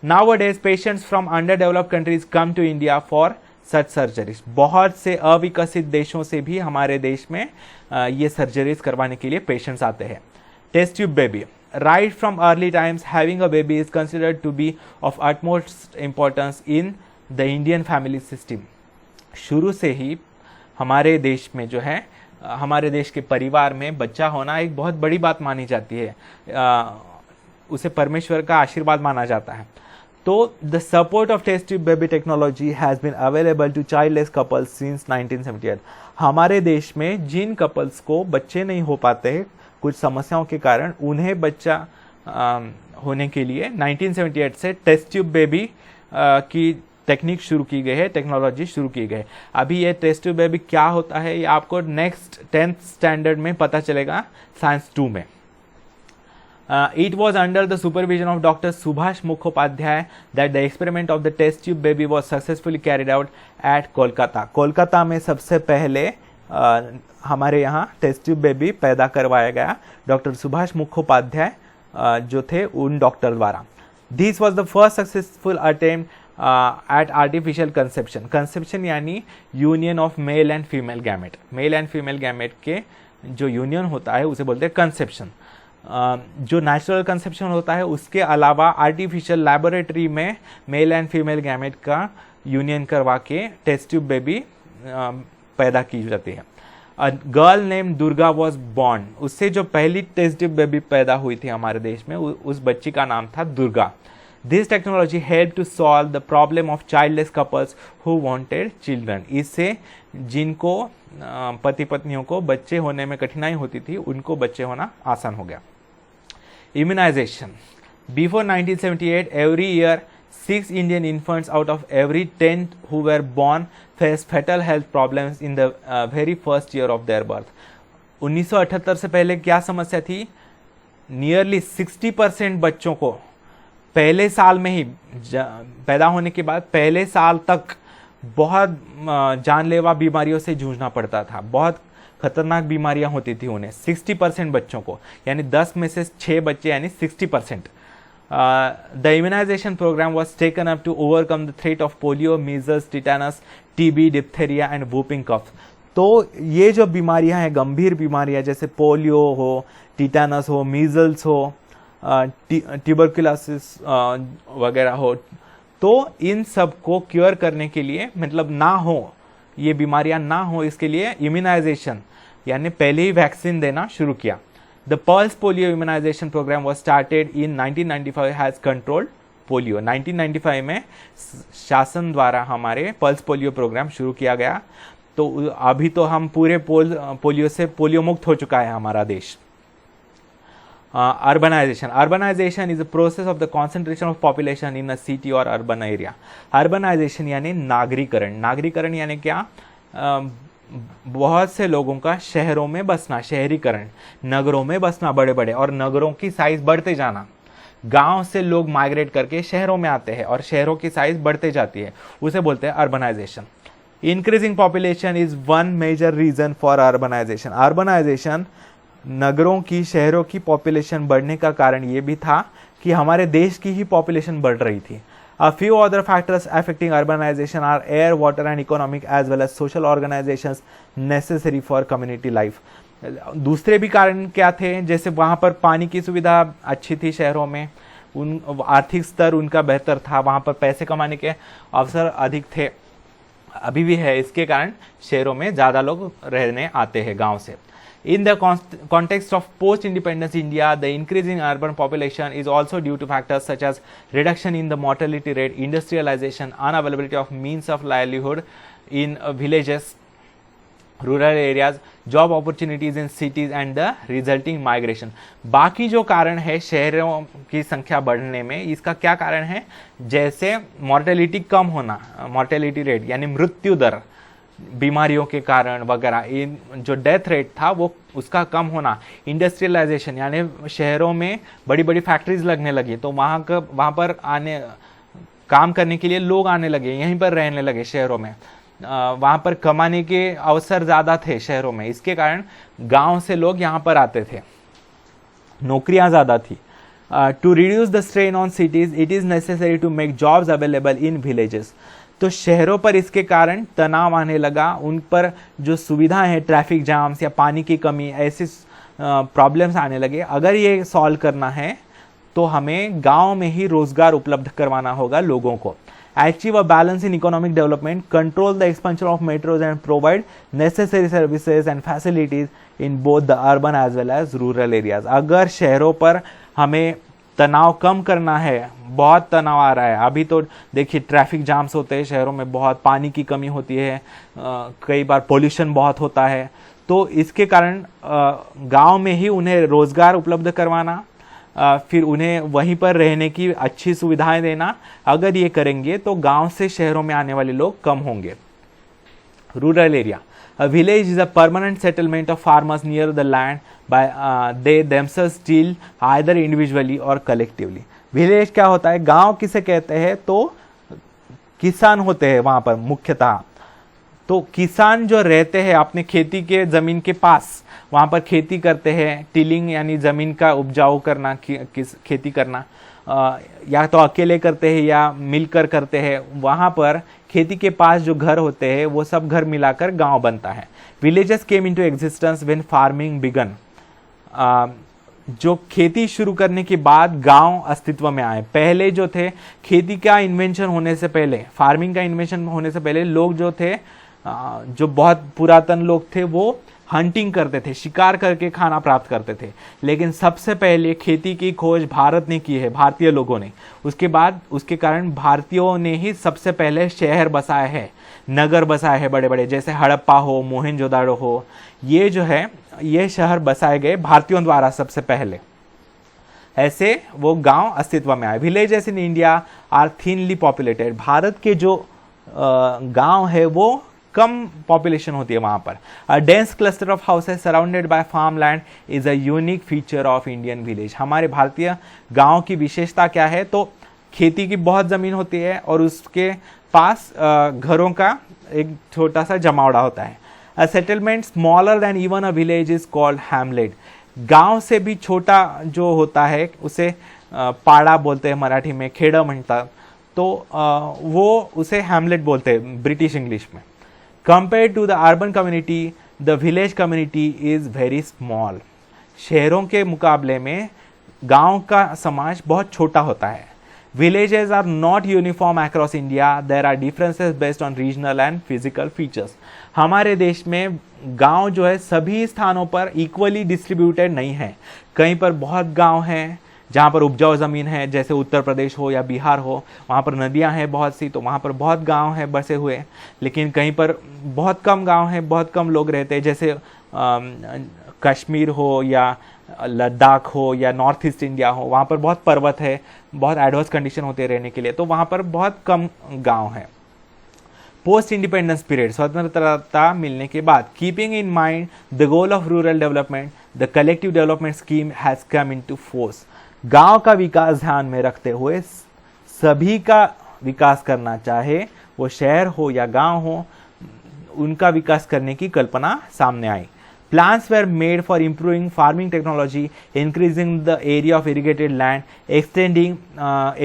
Nowadays patients from underdeveloped countries come to India for such surgeries. बहुत से अविकसित देशों से भी हमारे देश में ये सर्जरीज करवाने के लिए पेशेंट्स आते हैं। Test tube baby, right from early times having a baby is considered to be of utmost importance in the Indian family system. शुरू से ही हमारे देश में जो है, हमारे देश के परिवार में बच्चा होना एक बहुत बड़ी बात मानी जाती है, उसे परमेश्वर का आशीर्वाद माना जाता है। तो the support of test tube baby technology has been available to childless couples since 1978। हमारे देश में जिन कपल्स को बच्चे नहीं हो पाते हैं कुछ समस्याओं के कारण, उन्हें बच्चा होने के लिए 1978 से टेस्ट ट्यूब बेबी की टेक्निक शुरू की गई है, टेक्नोलॉजी शुरू की गई है। अभी ये टेस्ट ट्यूब बेबी क्या होता है ये आपको नेक्स्ट 10th स्टैंडर्ड में पता चलेगा, साइंस 2 में। It was under the supervision of Dr. Subhash Mukhopadhyay that the experiment of the test tube baby was successfully carried out at Kolkata. Kolkata में सबसे पहले हमारे यहाँ टेस्ट ट्यूब बेबी पैदा करवाया गया डॉक्टर सुभाष मुखोपाध्याय जो थे उन डॉक्टर द्वारा। This was the first successful attempt at artificial conception. Conception यानी union of male and female gamete. Male and female gamete के जो union होता है उसे बोलते हैं conception. जो नेचुरल कंसेप्शन होता है उसके अलावा आर्टिफिशियल लैबोरेटरी में मेल एंड फीमेल गैमेट का यूनियन करवा के टेस्ट ट्यूब बेबी पैदा की जाती है। A girl name Durga was born, उससे जो पहली टेस्ट ट्यूब बेबी पैदा हुई थी हमारे देश में उस बच्ची का नाम था Durga. This technology help to solve the problem of childless couples who wanted children. इससे जिनको पति पत्नियों को बच्चे होने में कठिनाई होती थी उनको बच्चे होना आसान हो गया। Immunization. Before 1978, every year 6 Indian infants out of every 10 who were born faced fatal health problems in the very first year of their birth. 1978 से पहले क्या समस्या थी? नियरली 60% बच्चों को पहले साल में ही पैदा होने के बाद पहले साल तक बहुत जानलेवा बीमारियों से जूझना पड़ता था, बहुत खतरनाक बीमारियां होती थी उन्हें। 60% बच्चों को, यानी 10 में से 6 बच्चे यानी 60%। The immunization program was taken up to overcome the threat of polio, measles, tetanus, TB, diphtheria and whooping cough. तो ये जो बीमारियां हैं, गंभीर बीमारियां जैसे पोलियो हो, टिटानस हो, मीजल्स हो, ट्यूबरकुलोसिस वगैरह हो, तो इन सब को क्योर करने के लिए, मतलब ना हो ये बीमारियां ना हो, इसके लिए इम्यूनाइजेशन यानी पहले ही वैक्सीन देना शुरू किया। The pulse polio immunization program was started in 1995 has controlled polio. 1995 में शासन द्वारा हमारे पल्स पोलियो प्रोग्राम शुरू किया गया। तो अभी तो हम पूरे पोलियो से पोलियो मुक्त हो चुका है हमारा देश। Urbanisation. Urbanization is a process of the concentration of population in a city or urban area. Urbanization यानी नागरीकरण. नागरीकरण यानी क्या? बहुत से लोगों का शहरों में बसना, शहरीकरण, नगरों में बसना बड़े बड़े, और नगरों की साइज बढ़ते जाना। गांव से लोग माइग्रेट करके शहरों में आते हैं और शहरों की साइज बढ़ते जाती है, उसे बोलते हैं urbanization. Increasing population is one major reason for urbanization. Urbanization, नगरों की, शहरों की पॉपुलेशन बढ़ने का कारण ये भी था कि हमारे देश की ही पॉपुलेशन बढ़ रही थी। A few other factors affecting urbanization are air, water and economic as well as social organizations necessary for community life. दूसरे भी कारण क्या थे, जैसे वहाँ पर पानी की सुविधा अच्छी थी शहरों में, उन आर्थिक स्तर उनका बेहतर था, वहाँ पर पैसे कमाने के अवसर अधिक थे, अभी भी है, इसके कारण शहरों में ज़्यादा लोग रहने आते हैं गांव से। In the context of post-independence India, the increase in urban population is also due to factors such as reduction in the mortality rate, industrialization, unavailability of means of livelihood in villages, rural areas, job opportunities in cities and the resulting migration. बाकी जो कारण है शहरों की संख्या बढ़ने में, इसका क्या कारण है, जैसे mortality कम होना, mortality rate यानी मृत्यु दर, बीमारियों के कारण वगैरह, इन जो डेथ रेट था वो उसका कम होना, इंडस्ट्रियलाइजेशन यानी शहरों में बड़ी बड़ी फैक्ट्रीज लगने लगी, तो वहाँ पर आने काम करने के लिए लोग आने लगे, यहीं पर रहने लगे शहरों में, वहाँ पर कमाने के अवसर ज़्यादा थे शहरों में, इसके कारण गांव से लोग यहाँ पर आते थे, नौकरियाँ ज़्यादा थी। To reduce the strain on cities it is necessary to make jobs available in villages. तो शहरों पर इसके कारण तनाव आने लगा, उन पर जो सुविधाएं हैं, ट्रैफिक जाम्स या पानी की कमी, ऐसे प्रॉब्लम्स आने लगे। अगर ये सॉल्व करना है तो हमें गांव में ही रोजगार उपलब्ध करवाना होगा लोगों को। Achieve a balance in economic development, control the expansion of metros and provide necessary services and facilities in both the urban as well as rural areas. अगर शहरों पर हमें तनाव कम करना है, बहुत तनाव आ रहा है, अभी तो देखिए ट्रैफिक जाम्स होते हैं शहरों में, बहुत पानी की कमी होती है, कई बार पोल्यूशन बहुत होता है, तो इसके कारण गांव में ही उन्हें रोजगार उपलब्ध करवाना, फिर उन्हें वहीं पर रहने की अच्छी सुविधाएं देना, अगर ये करेंगे तो गांव से शहरों में आने वाले लोग कम होंगे। Rural area, a village is a permanent settlement of farmers near the land by they themselves deal either individually or collectively. Village क्या होता है, गांव किसे कहते हैं, तो किसान होते हैं वहां पर मुख्यतः, तो किसान जो रहते हैं अपने खेती के जमीन के पास, वहां पर खेती करते हैं, टिलिंग यानी जमीन का उपजाऊ करना, खेती करना, या तो अकेले करते हैं या मिलकर करते हैं, वहां पर खेती के पास जो घर होते हैं वो सब घर मिलाकर गांव बनता है। Villages came into existence when farming began. जो खेती शुरू करने के बाद गांव अस्तित्व में आए। पहले जो थे, खेती का इन्वेंशन होने से पहले, फार्मिंग का इन्वेंशन होने से पहले लोग जो थे, जो बहुत पुरातन लोग थे, वो हंटिंग करते थे, शिकार करके खाना प्राप्त करते थे। लेकिन सबसे पहले खेती की खोज भारत ने की है, भारतीय लोगों ने। उसके बाद उसके कारण भारतीयों ने ही सबसे पहले शहर बसाए हैं, नगर बसाए हैं बड़े बड़े, जैसे हड़प्पा हो, मोहनजोदाड़ो हो, ये जो है ये शहर बसाए गए भारतीयों द्वारा सबसे पहले। ऐसे वो गांव अस्तित्व में आए। Villages in India are thinly populated. Bharat के जो गांव है वो कम पॉपुलेशन होती है वहां पर। A dense cluster of houses surrounded by farm land is a unique feature of Indian village. हमारे भारतीय गांव की विशेषता क्या है, तो खेती की बहुत जमीन होती है और उसके पास घरों का एक छोटा सा जमावड़ा होता है। A settlement smaller than even a village is called Hamlet. गांव से भी छोटा जो होता है उसे पाड़ा बोलते हैं मराठी में, खेड़ा म्हणतात, तो वो उसे हैमलेट बोलते हैं ब्रिटिश इंग्लिश में। Compared to the urban community, the village community is very small. शहरों के मुकाबले में गांव का समाज बहुत छोटा होता है। Villages are not uniform across India. There are differences based on regional and physical features. हमारे देश में गांव जो है सभी स्थानों पर इक्वली डिस्ट्रीब्यूटेड नहीं है। कहीं पर बहुत गांव हैं जहाँ पर उपजाऊ ज़मीन है, जैसे उत्तर प्रदेश हो या बिहार हो, वहाँ पर नदियाँ हैं बहुत सी, तो वहाँ पर बहुत गांव हैं बसे हुए। लेकिन कहीं पर बहुत कम गांव हैं, बहुत कम लोग रहते हैं, जैसे कश्मीर हो या लद्दाख हो या नॉर्थ ईस्ट इंडिया हो, वहाँ पर बहुत पर्वत है, बहुत एडवर्स कंडीशन होते हैं रहने के लिए, तो वहाँ पर बहुत कम गांव हैं। पोस्ट इंडिपेंडेंस पीरियड, स्वतंत्रता मिलने के बाद, keeping in mind the goal of rural development, the collective development scheme has come into force. गांव का विकास ध्यान में रखते हुए सभी का विकास करना, चाहे वो शहर हो या गांव हो, उनका विकास करने की कल्पना सामने आई। Plans were made for improving farming technology, increasing the area of irrigated land, extending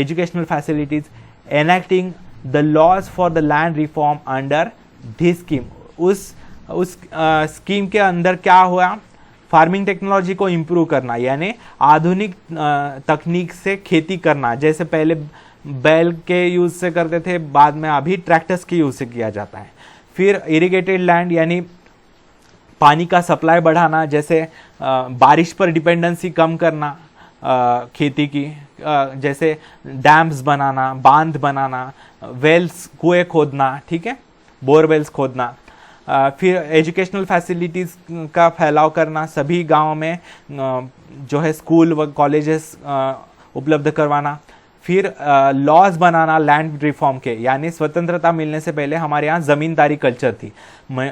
educational facilities, enacting the laws for the land reform under this scheme। उस स्कीम के अंदर क्या हुआ, फार्मिंग टेक्नोलॉजी को इम्प्रूव करना, यानी आधुनिक तकनीक से खेती करना। जैसे पहले बैल के यूज से करते थे, बाद में अभी ट्रैक्टर्स के यूज से किया जाता है। फिर इरिगेटेड लैंड यानी पानी का सप्लाई बढ़ाना, जैसे बारिश पर डिपेंडेंसी कम करना खेती की, जैसे डैम्स बनाना, बांध बनाना, वेल्स, कुएं खोदना, ठीक है, बोरवेल्स खोदना। फिर एजुकेशनल फैसिलिटीज़ का फैलाव करना, सभी गांवों में जो है स्कूल व कॉलेजेस उपलब्ध करवाना। फिर लॉज बनाना लैंड रिफॉर्म के, यानी स्वतंत्रता मिलने से पहले हमारे यहाँ ज़मींदारी कल्चर थी,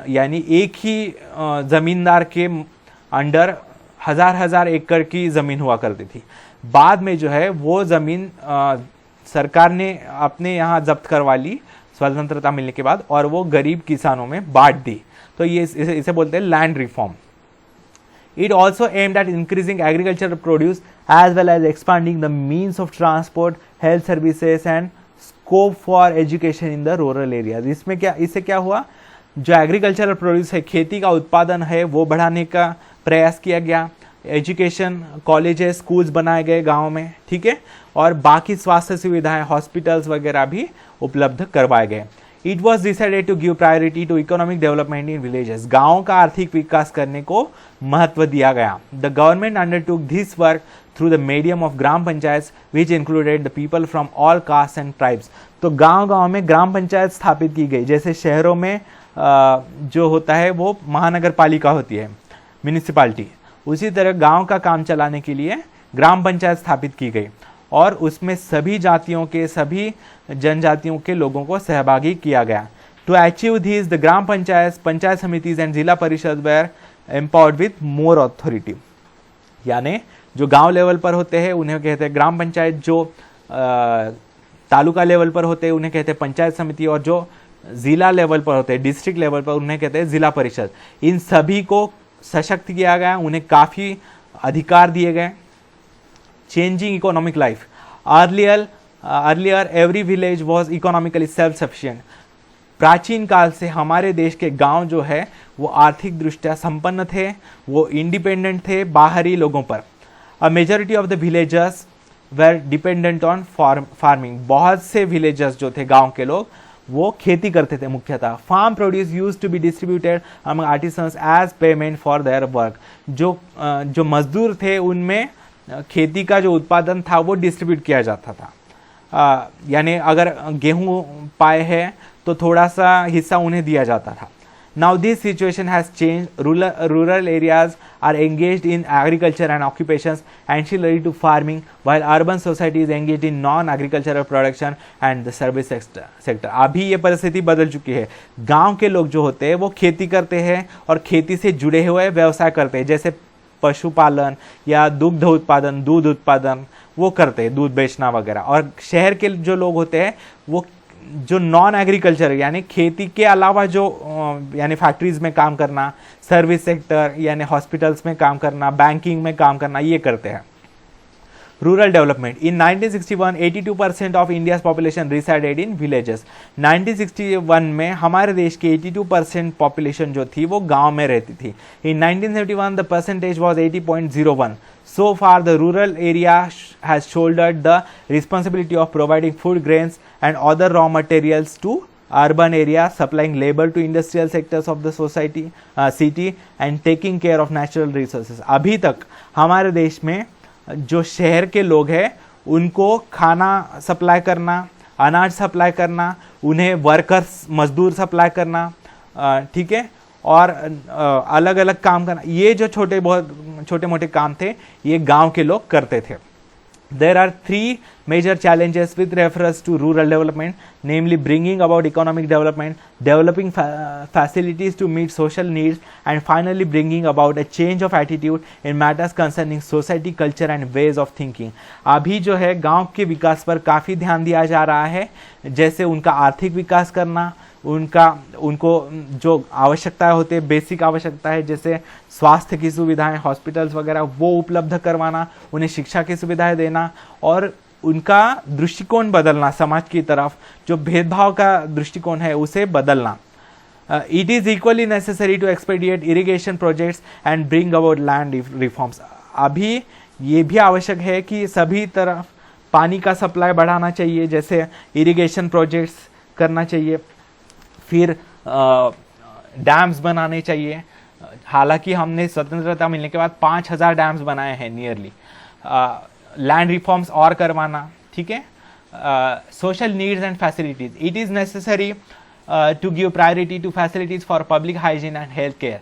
यानी एक ही ज़मींदार के अंडर हजार एकड़ की ज़मीन हुआ करती थी। बाद में जो है वो ज़मीन सरकार ने अपने यहाँ जब्त करवा ली स्वतंत्रता मिलने के बाद, और वो गरीब किसानों में बांट दी। तो ये इसे बोलते हैं land reform. It also aimed at increasing agricultural produce as well as expanding the means of transport, health services and scope for education in the rural areas। इससे क्या हुआ, जो एग्रीकल्चरल प्रोड्यूस है, खेती का उत्पादन है, वो बढ़ाने का प्रयास किया गया। एजुकेशन, कॉलेजेस, स्कूल्स बनाए गए गाँव में, ठीक है, और बाकी स्वास्थ्य सुविधाएं, हॉस्पिटल्स वगैरह भी उपलब्ध करवाए गए। It was decided to give priority to economic development in villages। गाँव का आर्थिक विकास करने को महत्व दिया गया। The government undertook this work through the medium of gram panchayat, which included the people from all castes and tribes। तो गांव-गांव में ग्राम पंचायत स्थापित की गई। जैसे शहरों में जो होता है वो महानगर पालिका होती है, म्यूनिसिपालिटी, उसी तरह गांव का काम चलाने के लिए ग्राम पंचायत स्थापित की गई, और उसमें सभी जातियों के, सभी जनजातियों के लोगों को सहभागी किया गया। To achieve this the gram panchayat, panchayat samitis and zila parishad were empowered with more authority. यानी जो गांव लेवल पर होते हैं उन्हें कहते हैं ग्राम पंचायत, जो तालुका लेवल पर होते हैं उन्हें कहते हैं पंचायत समिति, और जो जिला लेवल पर होते हैं, डिस्ट्रिक्ट लेवल पर, उन्हें कहते हैं जिला परिषद। इन सभी को सशक्त किया गया, उन्हें काफ़ी अधिकार दिए गए। Changing economic life, earlier every village was economically self-sufficient। प्राचीन काल से हमारे देश के गांव जो है वो आर्थिक दृष्टया संपन्न थे, वो इंडिपेंडेंट थे बाहरी लोगों पर। A majority of the villagers were dependent on farming। बहुत से विलेजर्स जो थे, गांव के लोग, वो खेती करते थे मुख्यतः। Farm produce used to be distributed among artisans as payment for their work. जो मजदूर थे उनमें खेती का जो उत्पादन था वो डिस्ट्रीब्यूट किया जाता था, यानी अगर गेहूं पाए हैं तो थोड़ा सा हिस्सा उन्हें दिया जाता था। Now this situation has change. Rural areas are engaged in agriculture and occupations ancillary to farming, while urban society is engaged in non agricultural production and the service sector. अभी ये परिस्थिति बदल चुकी है। गाँव के लोग जो होते हैं वो खेती करते हैं और खेती से जुड़े हुए व्यवसाय करते हैं, जैसे पशुपालन या दुग्ध उत्पादन, दूध उत्पादन वो करते हैं, दूध बेचना वगैरह। और शहर के जो लोग होते हैं वो जो नॉन एग्रीकल्चर यानी खेती के अलावा जो यानी फैक्ट्रीज में काम करना, सर्विस सेक्टर यानी हॉस्पिटल्स में काम करना, बैंकिंग में काम करना, ये करते हैं। Rural development. In 1961 82% of India's population resided in villages. 1961 में हमारे देश की 82% पॉपुलेशन जो थी वो गांव में रहती थी। इन 1971 the percentage was 80.01। So far the rural area has shouldered the responsibility of providing food, grains and other raw materials to urban areas, supplying labor to industrial sectors of the society, city and taking care of natural resources। अभी तक हमारे देश में जो शहर के लोग हैं उनको खाना सप्लाई करना, अनाज सप्लाई करना, उन्हें वर्कर्स, मजदूर सप्लाई करना, ठीक है, और अलग अलग काम करना, ये जो छोटे मोटे काम थे ये गांव के लोग करते थे। There are three major challenges with reference to rural development, namely bringing about economic development, developing facilities to meet social needs, and finally bringing about a change of attitude in matters concerning society, culture and ways of thinking. अभी जो है गांव के विकास पर काफ़ी ध्यान दिया जा रहा है, जैसे उनका आर्थिक विकास करना, उनको जो आवश्यकताएं होती है, बेसिक आवश्यकता है जैसे स्वास्थ्य की सुविधाएं, हॉस्पिटल्स वगैरह वो उपलब्ध करवाना, उन्हें शिक्षा की सुविधाएं देना और उनका दृष्टिकोण बदलना, समाज की तरफ जो भेदभाव का दृष्टिकोण है उसे बदलना. It is equally necessary to expedite irrigation projects and bring about land reforms. अभी ये भी आवश्यक है कि सभी तरफ पानी का सप्लाई बढ़ाना चाहिए, जैसे इरिगेशन प्रोजेक्ट्स करना चाहिए, फिर डैम्स बनाने चाहिए. हालांकि हमने स्वतंत्रता मिलने के बाद 5,000 डैम्स बनाए हैं नियरली. लैंड रिफॉर्म्स और करवाना, ठीक है. Social needs and facilities, it is necessary to give priority to facilities for public hygiene and health care.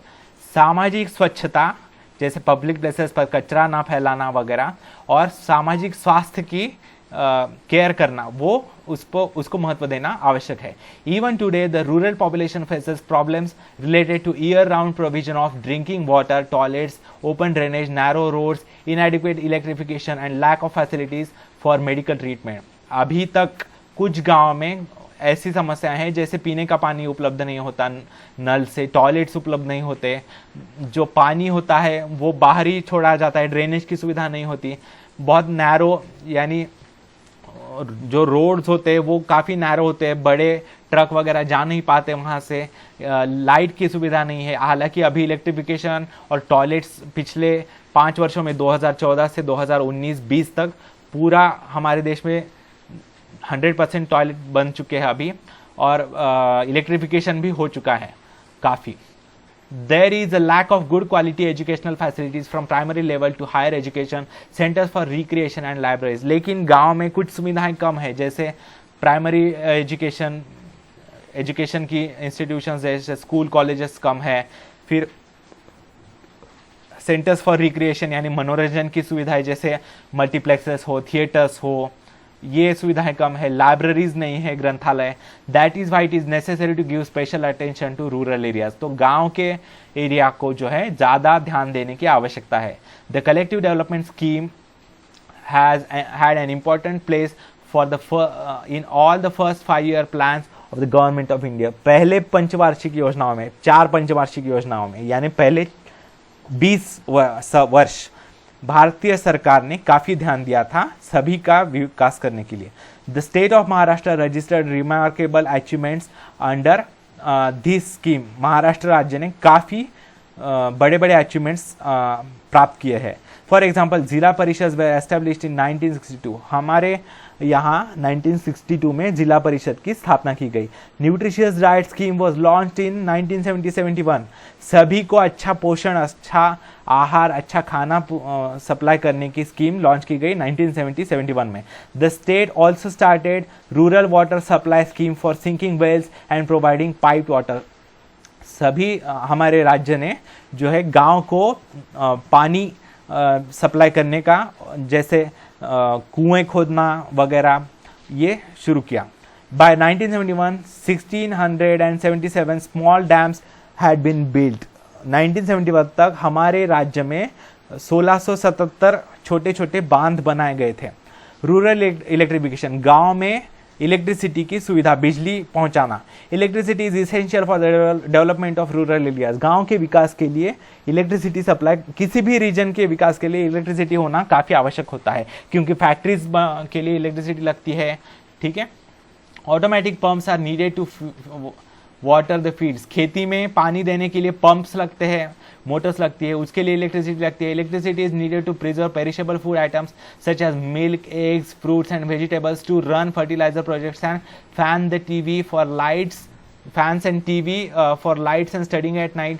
सामाजिक स्वच्छता जैसे पब्लिक प्लेसेस पर कचरा ना फैलाना वगैरह और सामाजिक स्वास्थ्य की केयर करना, वो उसको महत्व देना आवश्यक है. Even today the rural population faces problems related to year round provision of drinking water, toilets, open drainage, narrow roads, inadequate electrification and lack of facilities for medical treatment. अभी तक कुछ गाँव में ऐसी समस्याएं हैं जैसे पीने का पानी उपलब्ध नहीं होता नल से, टॉयलेट्स उपलब्ध नहीं होते, जो पानी होता है वो बाहर ही छोड़ा जाता है, ड्रेनेज की सुविधा नहीं होती, बहुत नैरो यानी जो रोड्स होते हैं वो काफ़ी नैरो होते हैं, बड़े ट्रक वगैरह जा नहीं पाते वहाँ से, लाइट की सुविधा नहीं है. हालांकि अभी इलेक्ट्रिफिकेशन और टॉयलेट्स पिछले 5 वर्षों में 2014 से 2019-20 तक पूरा हमारे देश में 100% टॉयलेट बन चुके हैं अभी, और इलेक्ट्रिफिकेशन भी हो चुका है काफ़ी. There is a lack of good quality educational facilities from primary level to higher education, centers for recreation and libraries. लेकिन गांव में कुछ सुविधाएं कम है, जैसे प्राइमरी एजुकेशन की इंस्टीट्यूशंस जैसे स्कूल कॉलेजेस कम है, फिर सेंटर्स फॉर रिक्रिएशन यानी मनोरंजन की सुविधाएं जैसे मल्टीप्लेक्सेस हो, थिएटर्स हो, ये सुविधाएं कम है, लाइब्रेरीज नहीं है, ग्रंथालय. That is why it is necessary to give special attention to rural areas. तो गांव के एरिया को जो है ज़्यादा ध्यान देने की आवश्यकता है. The collective development scheme has had an important place for the in all the first 5-year plans of the government of India. पहले पंचवार्षिक योजनाओं में, 4 पंचवार्षिक योजनाओं में, यानी पहले 20 वर्ष भारतीय सरकार ने काफ़ी ध्यान दिया था सभी का विकास करने के लिए. The state of Maharashtra registered remarkable achievements under this scheme. Maharashtra राज्य ने काफ़ी बड़े बड़े अचीवमेंट्स प्राप्त किए हैं. फॉर एग्जाम्पल, जिला परिषद वे एस्टेब्लिश्ड इन 1962. हमारे यहाँ 1962 में जिला परिषद की स्थापना की गई. Nutritious diet scheme was launched in 1970-71. सभी को अच्छा पोषण, अच्छा आहार, अच्छा खाना सप्लाई करने की स्कीम लॉन्च की गई 1970-71 में. The state also started rural water supply scheme for sinking wells and providing pipe water. सभी हमारे राज्य ने जो है गांव को पानी सप्लाई करने का, जैसे कुएं खोदना वगैरह, ये शुरू किया. By 1971 1677 small dams had been built. 1971 तक हमारे राज्य में 1677 छोटे छोटे बांध बनाए गए थे. रूरल इलेक्ट्रिफिकेशन, गांव में इलेक्ट्रिसिटी की सुविधा, बिजली पहुंचाना. Electricity is essential for the development of rural areas. गांव के विकास के लिए इलेक्ट्रिसिटी सप्लाई, किसी भी रीजन के विकास के लिए इलेक्ट्रिसिटी होना काफ़ी आवश्यक होता है, क्योंकि फैक्ट्रीज के लिए इलेक्ट्रिसिटी लगती है. ठीक है. Automatic pumps are needed to water the fields. खेती में पानी देने के लिए पंप्स लगते हैं, मोटर्स लगती है, उसके लिए इलेक्ट्रिसिटी लगती है. Electricity is needed to preserve perishable food items such as milk, eggs, fruits and vegetables, to run fertilizer projects and fan the TV for lights, fans and TV for lights and studying at night.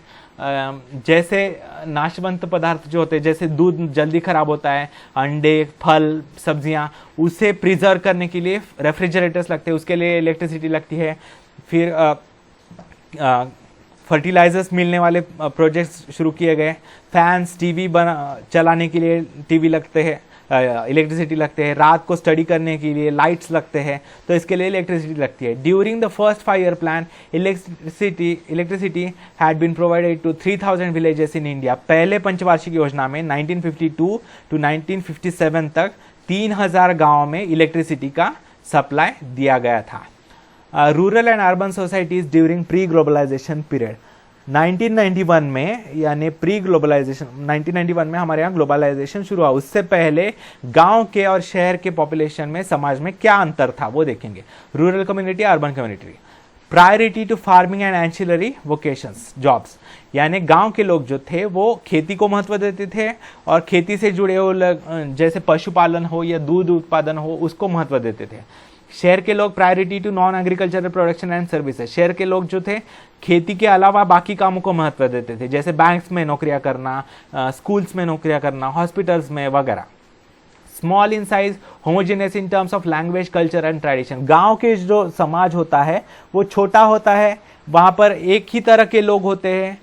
जैसे नाशवंत पदार्थ जो होते हैं, जैसे दूध जल्दी खराब होता है, अंडे, फल, सब्जियां, उसे प्रिजर्व करने के लिए रेफ्रिजरेटर्स लगते हैं, उसके लिए इलेक्ट्रिसिटी लगती है. फिर फर्टिलाइजर्स मिलने वाले प्रोजेक्ट्स शुरू किए गए. फैंस, टीवी चलाने के लिए टीवी लगते हैं, इलेक्ट्रिसिटी लगते हैं, रात को स्टडी करने के लिए लाइट्स लगते हैं, तो इसके लिए इलेक्ट्रिसिटी लगती है। During the first 5 year plan electricity had been provided to 3000 villages in India. पहले पंचवार्षिक योजना में 1952 टू 1957 तक 3000 गाँव में इलेक्ट्रिसिटी का सप्लाई दिया गया था। Rural and urban societies during pre globalization period 1991 में, यानी प्री ग्लोबलाइजेशन 1991 में हमारे यहाँ ग्लोबलाइजेशन शुरू हुआ, उससे पहले गांव के और शहर के पॉपुलेशन में समाज में क्या अंतर था वो देखेंगे। Rural community, urban community. Priority to farming and ancillary vocations jobs, यानी गांव के लोग जो थे वो खेती को महत्व देते थे और खेती से जुड़े हुए जैसे पशुपालन हो या दूध उत्पादन हो उसको महत्व देते थे। शहर के लोग priority to non agricultural production and services, शहर के लोग जो थे खेती के अलावा बाकी कामों को महत्व देते थे, जैसे बैंक्स में नौकरियां करना, स्कूल्स में नौकरियां करना, हॉस्पिटल्स में वगैरह। Small in size, homogeneous in terms of language, culture and tradition, गांव के जो समाज होता है वो छोटा होता है, वहां पर एक ही तरह के लोग होते हैं,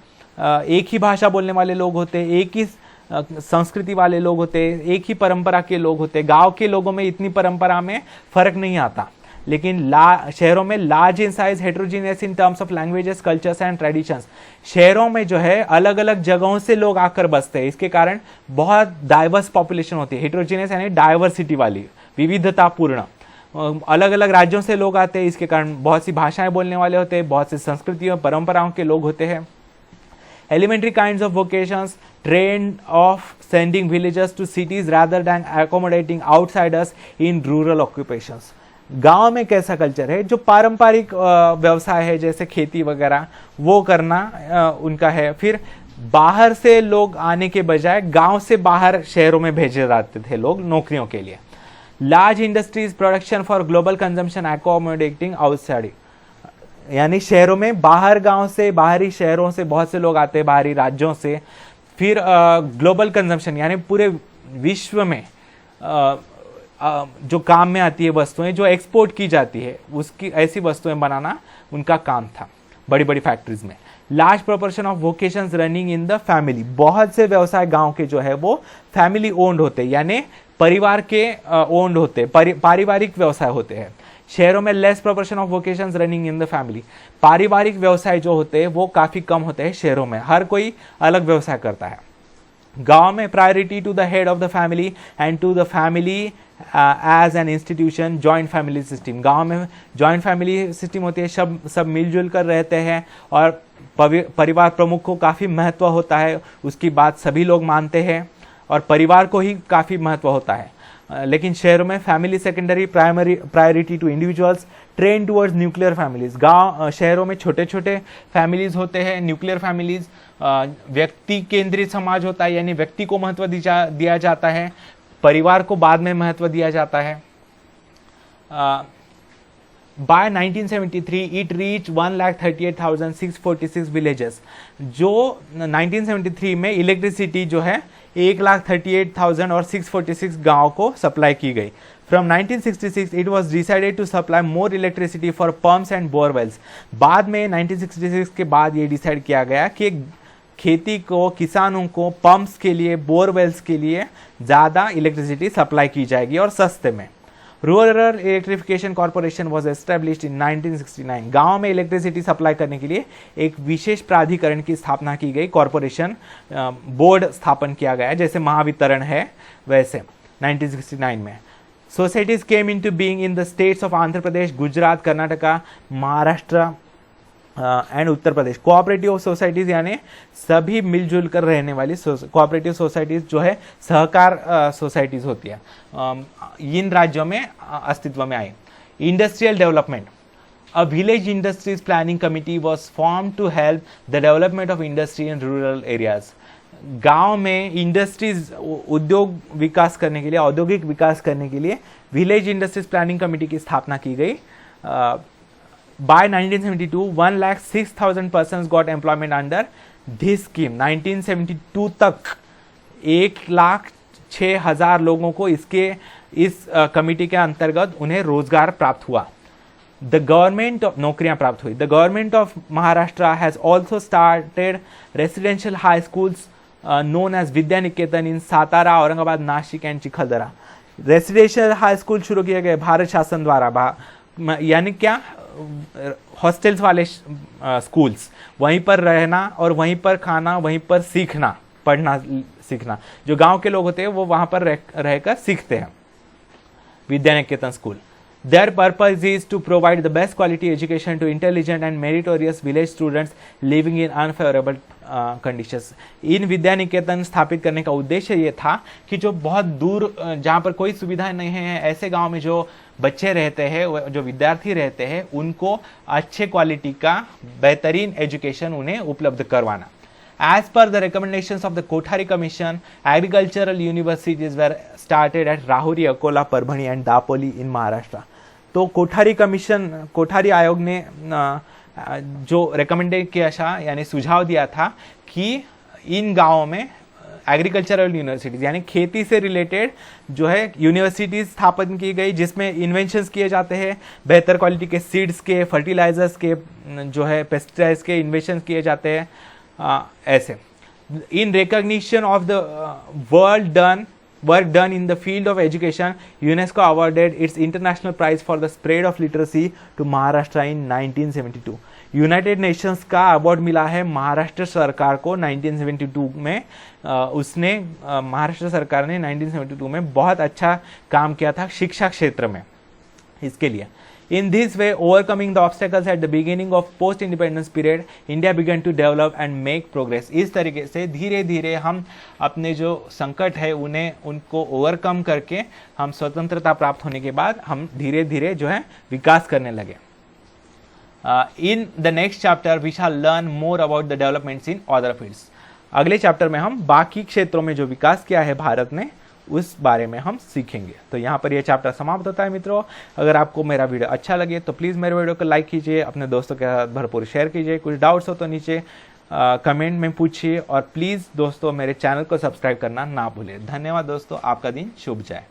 एक ही भाषा बोलने वाले लोग होते हैं, एक ही संस्कृति वाले लोग होते, एक ही परंपरा के लोग होते। गांव के लोगों में इतनी परंपरा में फर्क नहीं आता, लेकिन शहरों में large in size, heterogeneous in terms of languages, cultures and traditions, शहरों में जो है अलग अलग जगहों से लोग आकर बसते हैं, इसके कारण बहुत डाइवर्स पॉपुलेशन होती है। हेट्रोजीनियस यानी डाइवर्सिटी वाली, विविधतापूर्ण, अलग अलग राज्यों से लोग आते हैं, इसके कारण बहुत सी भाषाएं बोलने वाले होते हैं, बहुत सी संस्कृतियों परंपराओं के लोग होते हैं। Elementary kinds of vocations, trend of sending villagers to cities rather than accommodating outsiders in rural occupations. गांव में कैसा कल्चर है, जो पारंपरिक व्यवसाय है जैसे खेती वगैरह वो करना उनका है। फिर बाहर से लोग आने के बजाय गांव से बाहर शहरों में भेजे जाते थे लोग नौकरियों के लिए। Large industries, production for global consumption, accommodating outside, यानी शहरों में बाहर गांव से, बाहरी शहरों से बहुत से लोग आते हैं, बाहरी राज्यों से। फिर ग्लोबल कंजम्पशन यानी पूरे विश्व में जो काम में आती है वस्तुएं जो एक्सपोर्ट की जाती है उसकी ऐसी वस्तुएं बनाना उनका काम था बड़ी बड़ी फैक्ट्रीज में। Large proportion of vocations running in the family, बहुत से व्यवसाय गांव के जो है वो फैमिली ओन्ड होते, यानी परिवार के ओन्ड होते, पारिवारिक व्यवसाय होते हैं। शहरों में less proportion of vocations running in the family, पारिवारिक व्यवसाय जो होते हैं वो काफी कम होते हैं शहरों में, हर कोई अलग व्यवसाय करता है। गांव में priority to the head of the family and to the family as an institution, joint family system, गांव में जॉइंट फैमिली सिस्टम होती है, सब मिलजुल कर रहते हैं और परिवार प्रमुख को काफी महत्व होता है, उसकी बात सभी लोग मानते हैं और परिवार को ही काफी महत्व होता है। लेकिन शहरों में family secondary, priority to individuals, trend towards nuclear families, गांव शहरों में छोटे छोटे फैमिलीज होते हैं, न्यूक्लियर फैमिलीज, व्यक्ति केंद्रित समाज होता है, यानी व्यक्ति को महत्व दिया जाता है, परिवार को बाद में महत्व दिया जाता है। बाय 1973 इट रीच 1,38,646 विलेजेस, जो 1973 में इलेक्ट्रिसिटी जो है 1,38,000 और 646 गांव को सप्लाई की गई। From 1966 it was decided to supply more electricity for pumps and borewells, बाद में 1966 के बाद ये डिसाइड किया गया कि खेती को, किसानों को पंप्स के लिए, बोरवेल्स के लिए ज़्यादा इलेक्ट्रिसिटी सप्लाई की जाएगी और सस्ते में। Rural electrification corporation was established in 1969, गांव में इलेक्ट्रिसिटी सप्लाई करने के लिए एक विशेष प्राधिकरण की स्थापना की गई, कॉर्पोरेशन बोर्ड स्थापन किया गया, जैसे महावितरण है वैसे 1969 में। Societies came into being in the states of Andhra Pradesh, Gujarat, Karnataka, Maharashtra and Uttar Pradesh. Cooperative societies यानी सभी मिलजुल कर रहने वाली कोऑपरेटिव सोसाइटीज जो है सहकार सोसाइटीज होती है, इन राज्यों में अस्तित्व में आई। Industrial development, a village industries planning committee was form to help the development of industry in rural areas, गांव में इंडस्ट्रीज उद्योग विकास करने के लिए, औद्योगिक विकास करने के लिए विलेज इंडस्ट्रीज प्लानिंग कमेटी की स्थापना की गई। By 1972 1,06,000 persons got employment under this scheme। 1972 तक 1,06,000 लोगों को इस कमिटी के अंतर्गत उन्हें रोजगार प्राप्त हुआ। द गवर्नमेंट ऑफ, नौकरियां प्राप्त हुई। The government of Maharashtra has also started residential high schools known as Vidya Niketan in Satara, Aurangabad, Nashik and Chikhaldara. Residential high school शुरू किए गए भारत शासन द्वारा, यानी क्या, हॉस्टल्स वाले स्कूल्स, वहीं पर रहना और वहीं पर खाना, वहीं पर सीखना, पढ़ना सीखना। जो गांव के लोग होते हैं वो वहां पर रहकर सीखते हैं। Vidya Niketan school, their purpose is to provide the best quality education to intelligent and meritorious village students living in unfavorable conditions। इन विद्या निकेतन स्थापित करने का उद्देश्य ये था कि जो बहुत दूर, जहाँ पर कोई सुविधा नहीं है, ऐसे गांव में जो बच्चे रहते हैं, जो विद्यार्थी रहते हैं, उनको अच्छे क्वालिटी का बेहतरीन एजुकेशन उन्हें उपलब्ध करवाना। As per the recommendations of the Kothari Commission, agricultural universities were started at Rahuri, Akola, Parbhani and Dapoli in Maharashtra। तो कोठारी आयोग ने जो रिकमेंडेड किया था, यानी सुझाव दिया था कि इन गांवों में एग्रीकल्चरल यूनिवर्सिटीज, यानी खेती से रिलेटेड जो है यूनिवर्सिटीज स्थापित की गई, जिसमें इन्वेंशंस किए जाते हैं, बेहतर क्वालिटी के सीड्स के, फर्टिलाइजर्स के, जो है पेस्टिसाइड्स के इन्वेंशंस किए जाते हैं। ऐसे in recognition of the work done in the field of education, UNESCO awarded its international prize for the spread of literacy to Maharashtra in 1972। United Nations का अवार्ड मिला है महाराष्ट्र सरकार को 1972 में। उसने महाराष्ट्र सरकार ने 1972 में बहुत अच्छा काम किया था शिक्षा क्षेत्र में, इसके लिए। In this way, overcoming the obstacles at the beginning of post-independence period, India began to develop and make progress। इस तरीके से धीरे धीरे हम अपने जो संकट है उनको ओवरकम करके हम स्वतंत्रता प्राप्त होने के बाद हम धीरे धीरे जो है विकास करने लगे। In the next chapter, we shall learn more about the developments in other fields। अगले चैप्टर में हम बाकी क्षेत्रों में जो विकास किया है भारत ने, उस बारे में हम सीखेंगे। तो यहाँ पर यह चैप्टर समाप्त होता है मित्रों। अगर आपको मेरा वीडियो अच्छा लगे तो प्लीज़ मेरे वीडियो को लाइक कीजिए, अपने दोस्तों के साथ भरपूर शेयर कीजिए। कुछ डाउट्स हो तो नीचे कमेंट में पूछिए, और प्लीज़ दोस्तों मेरे चैनल को सब्सक्राइब करना ना भूलें। धन्यवाद दोस्तों, आपका दिन शुभ जाए।